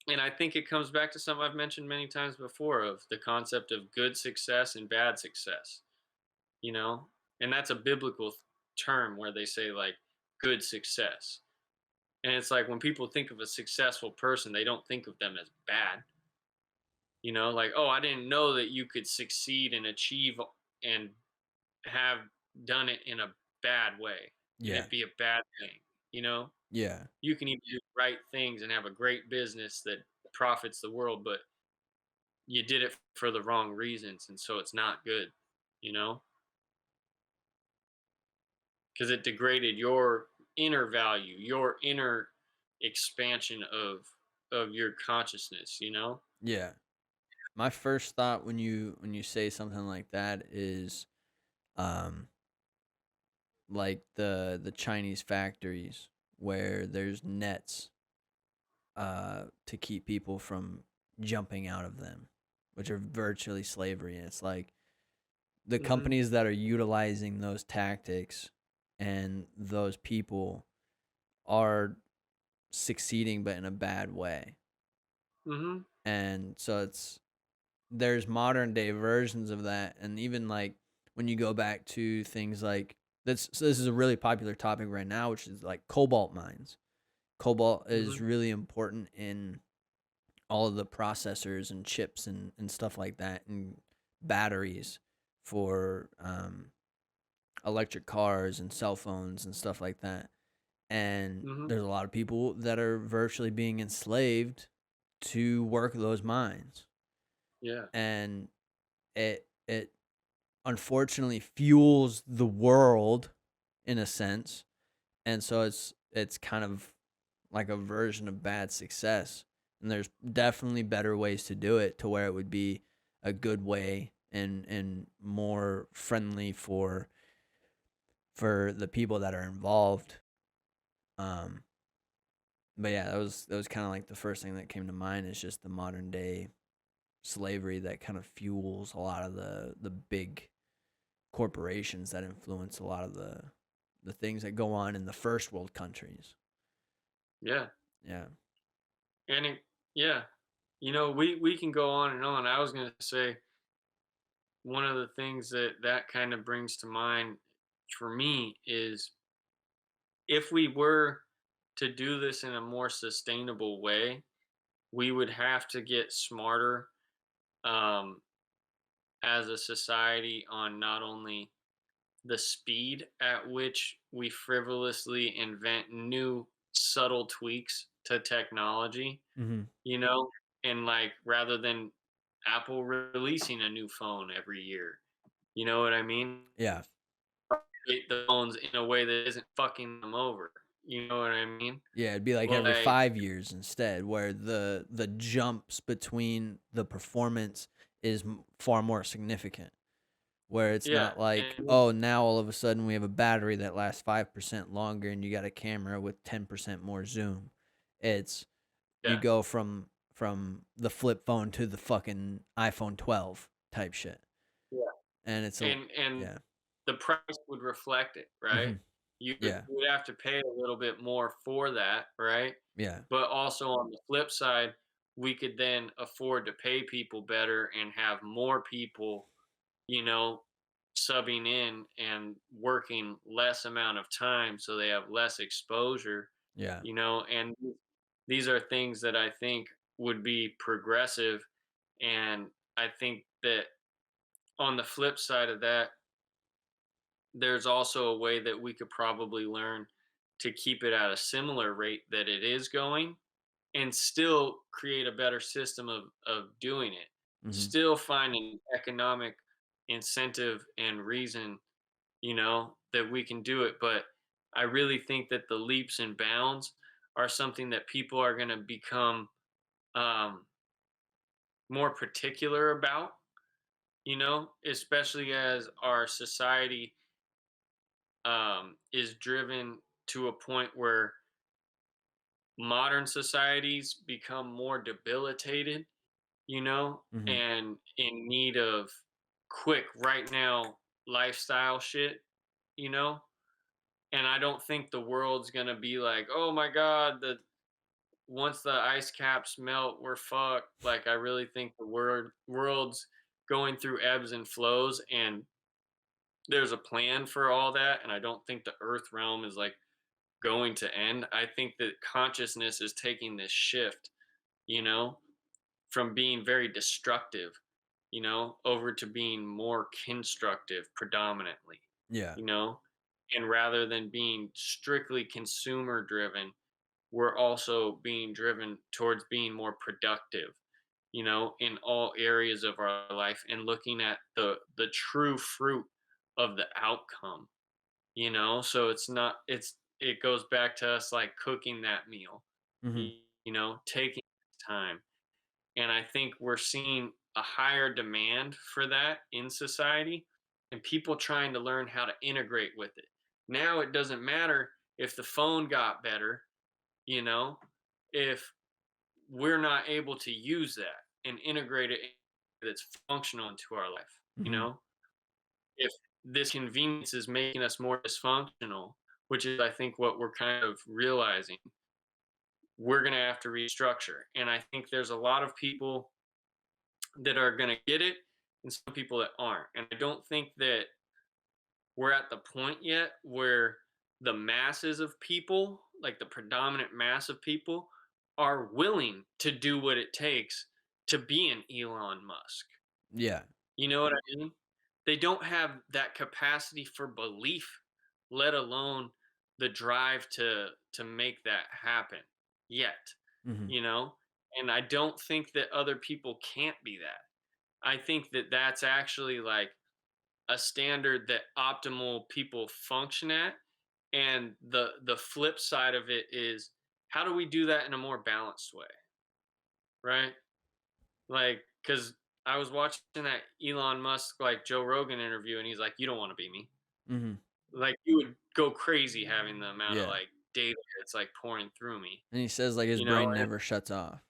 and I think it comes back to something I've mentioned many times before of the concept of good success and bad success, you know? And that's a biblical term where they say like good success. And it's like when people think of a successful person, they don't think of them as bad. Like, oh, I didn't know that you could succeed and achieve and have done it in a bad way and Yeah. it be a bad thing. You know, Yeah. you can even do the right things and have a great business that profits the world, but you did it for the wrong reasons. And so it's not good, you know, because it degraded your inner value, your inner expansion of your consciousness, Yeah. My first thought when you say something like that is um like the Chinese factories where there's nets to keep people from jumping out of them, which are virtually slavery. And it's like the Mhm. companies that are utilizing those tactics and those people are succeeding but in a bad way. Mhm. And so there's modern day versions of that, and even like when you go back to things like this, so this is a really popular topic right now, which is like cobalt mines. Cobalt is Mhm. really important in all of the processors and chips and stuff like that, and batteries for electric cars and cell phones and stuff like that. And Mhm. there's a lot of people that are virtually being enslaved to work those mines. Yeah. And it unfortunately fuels the world in a sense. And so it's kind of like a version of bad success. And there's definitely better ways to do it to where it would be a good way and more friendly for the people that are involved. Um, but yeah, that was kind of like the first thing that came to mind is just the modern day slavery that kind of fuels a lot of the big corporations that influence a lot of the things that go on in the first world countries. Yeah. Yeah. And yeah, we can go on and on. I was going to say one of the things that kind of brings to mind for me is if we were to do this in a more sustainable way, we would have to get smarter um, as a society on not only the speed at which we frivolously invent new subtle tweaks to technology, Mhm. you know, and like rather than Apple releasing a new phone every year, you know what I mean? Yeah. Create the phones in a way that isn't fucking them over. You know what I mean? Yeah, it'd be like every Like, 5 years instead, where the jumps between the performance is far more significant. Where it's yeah, not like, and oh, now all of a sudden we have a battery that lasts 5% longer and you got a camera with 10% more zoom. It's you yeah, go from the flip phone to the fucking iPhone 12 type shit. yeah, And it's a and yeah. the price would reflect it, right? Mhm. You Yeah. would have to pay a little bit more for that, right? Yeah. But also on the flip side, we could then afford to pay people better and have more people, you know, subbing in and working less amount of time so they have less exposure, Yeah. and these are things that I think would be progressive. And I think that on the flip side of that, there's also a way that we could probably learn to keep it at a similar rate that it is going and still create a better system of doing it. Mhm. Still finding economic incentive and reason, that we can do it. But I really think that the leaps and bounds are something that people are going to become um, more particular about, especially as our society is driven to a point where modern societies become more debilitated, Mhm. and in need of quick, right now lifestyle shit, you know? And I don't think the world's gonna be like, oh my God, once the ice caps melt, we're fucked. Like, I really think the world's going through ebbs and flows, and there's a plan for all that. And I don't think the Earth realm is like going to end. I think that consciousness is taking this shift, you know, from being very destructive, over to being more constructive predominantly, Yeah. you know, and rather than being strictly consumer driven, we're also being driven towards being more productive, in all areas of our life and looking at the true fruit of the outcome, so it goes back to us like cooking that meal, Mhm. taking time. And I think we're seeing a higher demand for that in society and people trying to learn how to integrate with it. Now it doesn't matter if the phone got better, you know, if we're not able to use that and integrate it that's functional into our life, Mhm. if this convenience is making us more dysfunctional, which is I think what we're kind of realizing, we're going to have to restructure. And I think there's a lot of people that are going to get it and some people that aren't. And I don't think that we're at the point yet where the masses of people, like the predominant mass of people, are willing to do what it takes to be an Elon Musk. Yeah. You know what I mean? They don't have that capacity for belief, let alone the drive to make that happen yet, Mhm. you know? And I don't think that other people can't be that. I think that that's actually like a standard that optimal people function at. And the flip side of it is how do we do that in a more balanced way, right? Like, because I was watching that Elon Musk like Joe Rogan interview, and he's like, "You don't want to be me." Mhm. Like you would go crazy having the amount of Yeah. like data that's like pouring through me, And he says like his you know? brain never shuts off.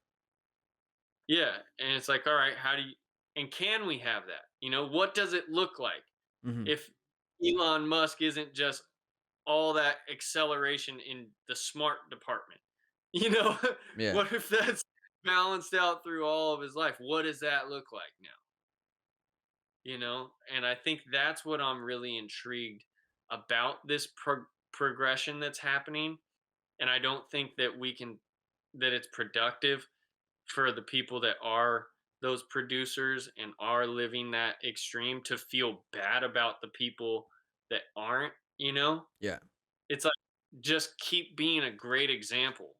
Yeah, and it's like, all right, how do you and can we have that? What does it look like Mhm. if Elon Musk isn't just all that acceleration in the smart department? You know, Yeah. what if that's balanced out through all of his life? What does that look like now? And I think that's what I'm really intrigued about this progression that's happening. And I don't think that it's productive for the people that are those producers and are living that extreme to feel bad about the people that aren't. Yeah. It's like just keep being a great example.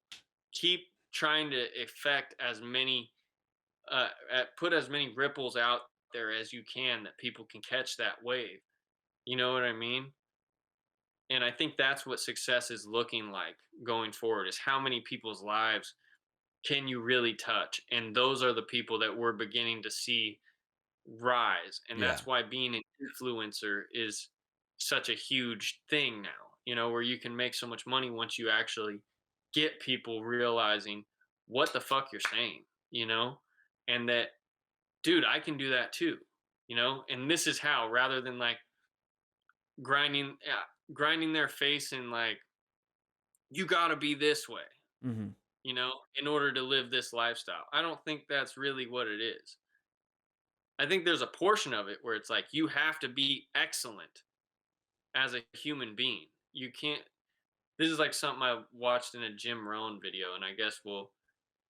Keep trying to affect as many put as many ripples out there as you can that people can catch that wave. You know what I mean? And I think that's what success is looking like going forward is how many people's lives can you really touch? And those are the people that we're beginning to see rise. And Yeah. that's why being an influencer is such a huge thing now, where you can make so much money once you actually get people realizing what the fuck you're saying, you know? And that, dude, I can do that too. And this is how, rather than like grinding, yeah, grinding their face and like, you gotta be this Mhm. way, in order to live this lifestyle. I don't think that's really what it is. I think there's a portion of it where it's like you have to be excellent as a human being. You can't. This is like something I watched in a Jim Rohn video, and I guess we'll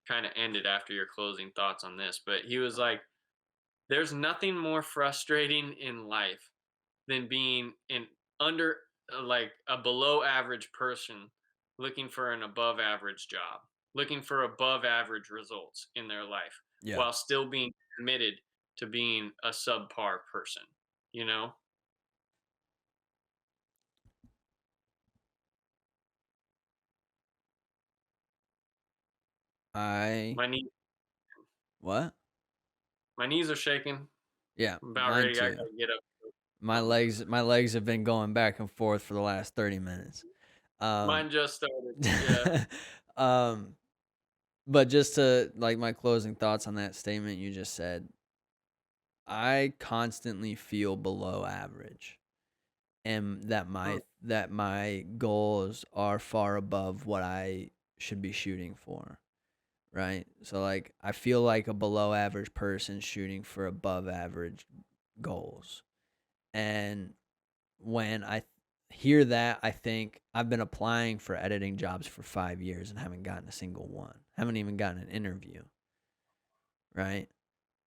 kind of end it after your closing thoughts on this. But he was like, "There's nothing more frustrating in life than being an under, like a below average person looking for an above average job, looking for above average results in their life Yeah. while still being committed to being a subpar person, you know? I My knee what? my knees are shaking. Yeah, I'm about mine ready. I too. gotta get up. Um, My legs have been going back and forth for the last 30 minutes. Um Mine just started. Yeah. um but just to like my closing thoughts on that statement you just said, I constantly feel below average and that Mm, my goals are far above what I should be shooting for, right? So like I feel like a below average person shooting for above average goals. And when I hear that, I think I've been applying for editing jobs for 5 years and haven't gotten a single one. Haven't even gotten an interview, right?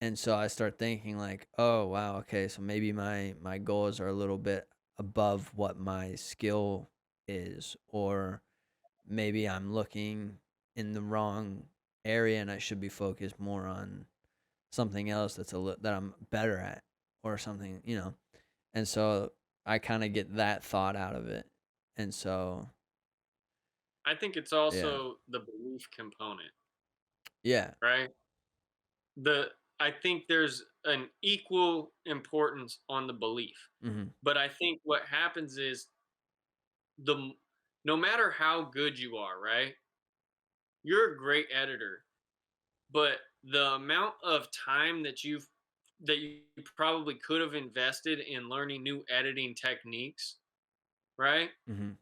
And so I start thinking like, oh wow, okay, so maybe my goals are a little bit above what my skill is, or maybe I'm looking in the wrong area and I should be focused more on something else that I'm better at or something. And so I kind of get that thought out of it. And so, I think it's yeah. also the belief component, Yeah. right? The I think there's an equal importance on the belief, Mhm. but I think what happens is no matter how good you are, right? You're a great editor, but the amount of time that you probably could have invested in learning new editing techniques, right, Mhm.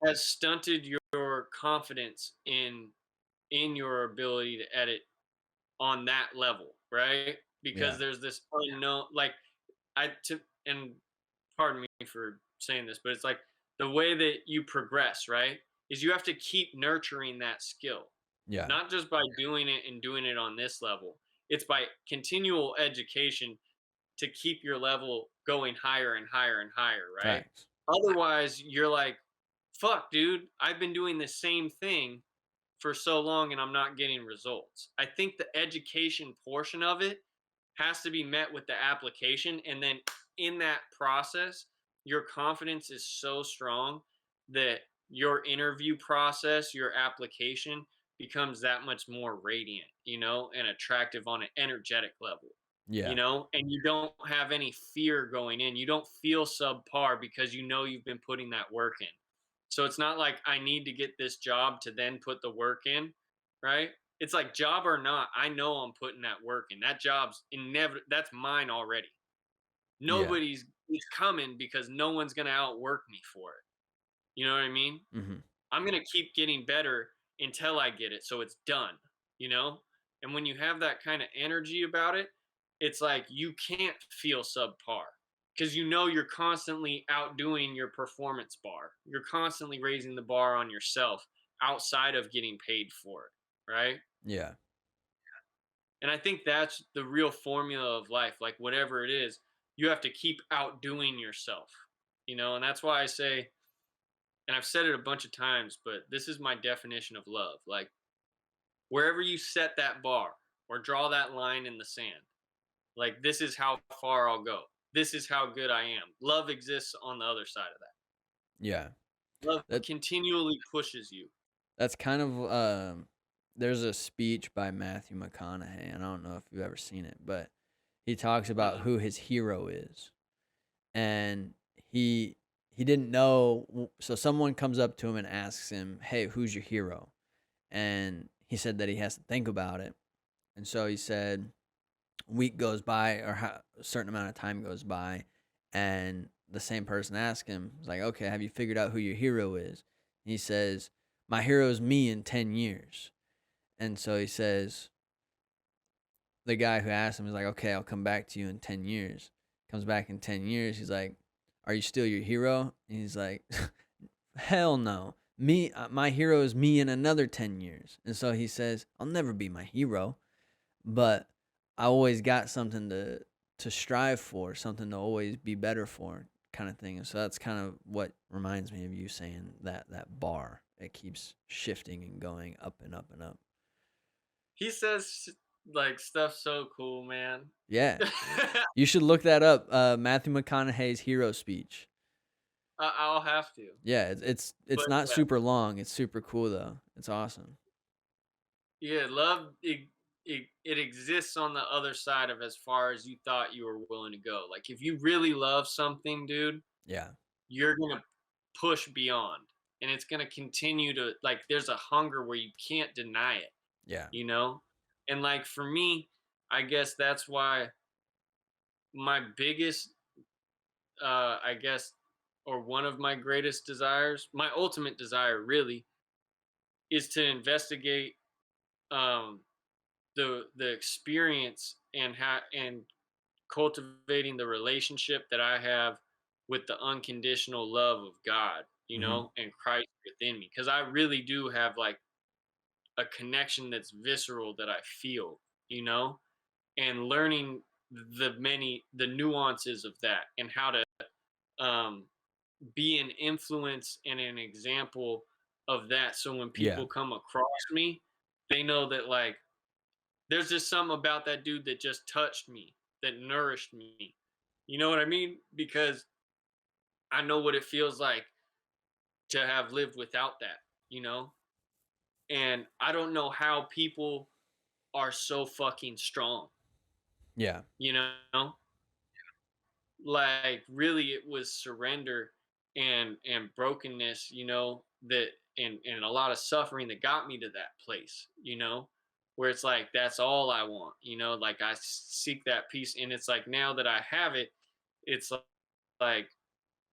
has stunted your confidence in your ability to edit on that level, right? Because Yeah. there's this unknown, like and pardon me for saying this, but it's like the way that you progress, right, is you have to keep nurturing that skill, Yeah. not just by doing it and doing it on this level. It's by continual education to keep your level going higher and higher and higher, right? Facts. Otherwise, you're like, fuck, dude, I've been doing the same thing for so long and I'm not getting results. I think the education portion of it has to be met with the application. And then in that process, your confidence is so strong that your interview process, your application becomes that much more radiant, and attractive on an energetic level. Yeah. and you don't have any fear going in. You don't feel subpar because you know you've been putting that work in. So it's not like I need to get this job to then put the work in, right? It's like job or not, I know I'm putting that work in. That job's inevitable. That's mine already. Yeah. Nobody's it's coming because no one's gonna outwork me for it. You know what I mean? Mhm. I'm gonna keep getting better until I get it, so it's done, you know? And when you have that kind of energy about it, it's like you can't feel subpar because you know you're constantly outdoing your performance bar. You're constantly raising the bar on yourself outside of getting paid for it, right? Yeah. And I think that's the real formula of life. Like whatever it is, you have to keep outdoing yourself, and that's why I say, and I've said it a bunch of times, but this is my definition of love. Like wherever you set that bar or draw that line in the sand, like this is how far I'll go. This is how good I am. Love exists on the other side of that. Yeah. Love That continually pushes you. that's kind of there's a speech by Matthew McConaughey, and I don't know if you've ever seen it, but he talks about Mm-mm. who his hero is. And he didn't know, so someone comes up to him and asks him, "Hey, who's your hero?" And he said that he has to think about it. And so he said a week goes by, or a certain amount of time goes by, and the same person asked him, "It's like, okay, have you figured out who your hero is?" And he says, "My hero is me in 10 years." And so he says, the guy who asked him is like, "Okay, I'll come back to you in 10 years." Comes back in 10 years. He's like, "Are you still your hero?" And he's like, "Hell no. My hero is me in another 10 years." And so he says, "I'll never be my hero, but I always got something to strive for, something to always be better for, kind of thing." And so that's kind of what reminds me of you saying that bar. It keeps shifting and going up and up and up. He says like stuff so cool, man. Yeah. You should look that up. Matthew McConaughey's hero speech. I'll have to. Yeah, it's But not super long. It's super cool though. It's awesome. yeah, love it exists on the other side of as far as you thought you were willing to go. Like if you really love something, dude, Yeah, you're gonna push beyond, and it's gonna continue to like. There's a hunger where you can't deny it, yeah, you know. And like for me, I guess that's why my biggest, I guess, or one of my greatest desires, my ultimate desire, really, is to investigate um the experience and cultivating the relationship that I have with the unconditional love of God, hmm, and Christ within me. Because I really do have like a connection that's visceral that I feel, you know, and learning the nuances of that and how to um, be an influence and an example of that. So when yeah, people come across me, they know that like there's just something about that dude that just touched me, that nourished me. You know what I mean? Because I know what it feels like to have lived without that, you know? And I don't know how people are so fucking strong, yeah, you know? Like really it was surrender and brokenness, that and a lot of suffering that got me to that place, where it's like that's all I want, like I seek that peace, and it's like now that I have it, it's like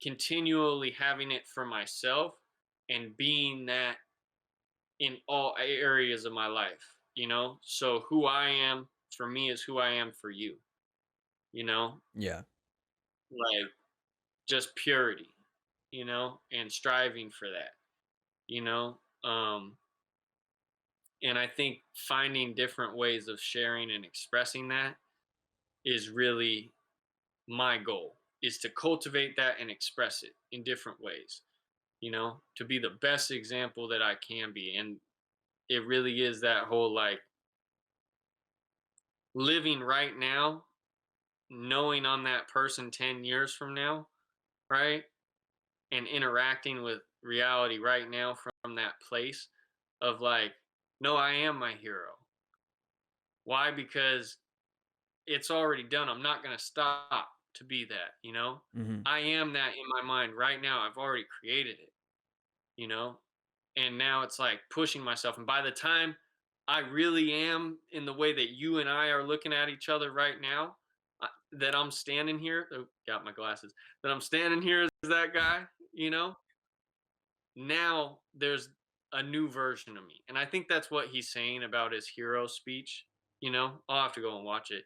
continually having it for myself and being that in all areas of my life, so who I am for me is who I am for you, you know yeah, like just purity, and striving for that, you know um and I think finding different ways of sharing and expressing that is really my goal, is to cultivate that and express it in different ways, to be the best example that I can be. And it really is that whole like living right now, knowing I'm that person 10 years from now, right? And interacting with reality right now from that place of like, no, I am my hero. Why? Because it's already done. I'm not gonna stop to be that, you know? Mhm. I am that in my mind right now. I've already created it, you know? And now it's like pushing myself. And by the time I really am in the way that you and I are looking at each other right now, that I'm standing here, oh, got my glasses, that I'm standing here as that guy, you know, now there's a new version of me. And I think that's what he's saying about his hero speech. You know, I'll have to go and watch it.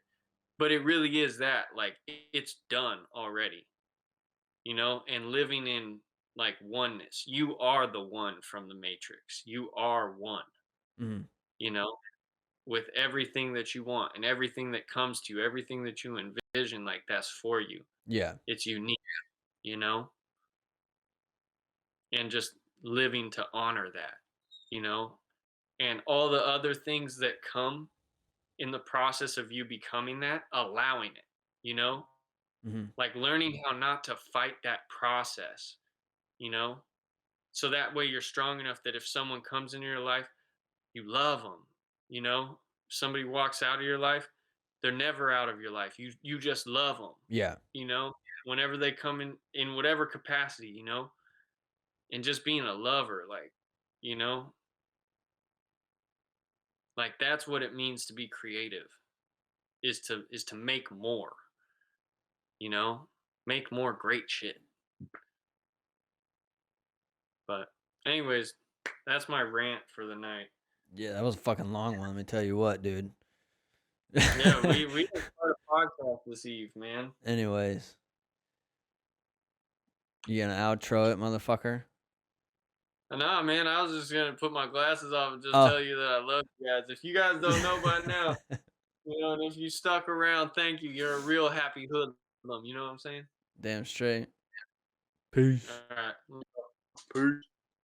But it really is that, like, it's done already, you know, and living in like oneness. You are the one from the Matrix. You are one, Mhm. you know, with everything that you want and everything that comes to you, everything that you envision, like that's for you. Yeah. It's unique, you know, and just living to honor that, you know, and all the other things that come in the process of you becoming that, allowing it, you know, Mhm. like learning how not to fight that process, you know, so that way you're strong enough that if someone comes into your life, you love them, you know, somebody walks out of your life, they're never out of your life. You just love them, Yeah. you know, whenever they come in whatever capacity, you know, and just being a lover, you know, like that's what it means to be creative is to make more, you know, make more great shit. But anyways, that's my rant for the night. Yeah, that was a fucking long one, let me tell you what, dude. Yeah, we didn't start a podcast this eve, man. Anyways, you gonna outro it, motherfucker? Nah, man, I was just gonna put my glasses off and just Oh. tell you that I love you guys. If you guys don't know by now, you know, and if you stuck around, thank you. You're a real happy hoodlum. You know what I'm saying? Damn straight. Peace. All right. Peace.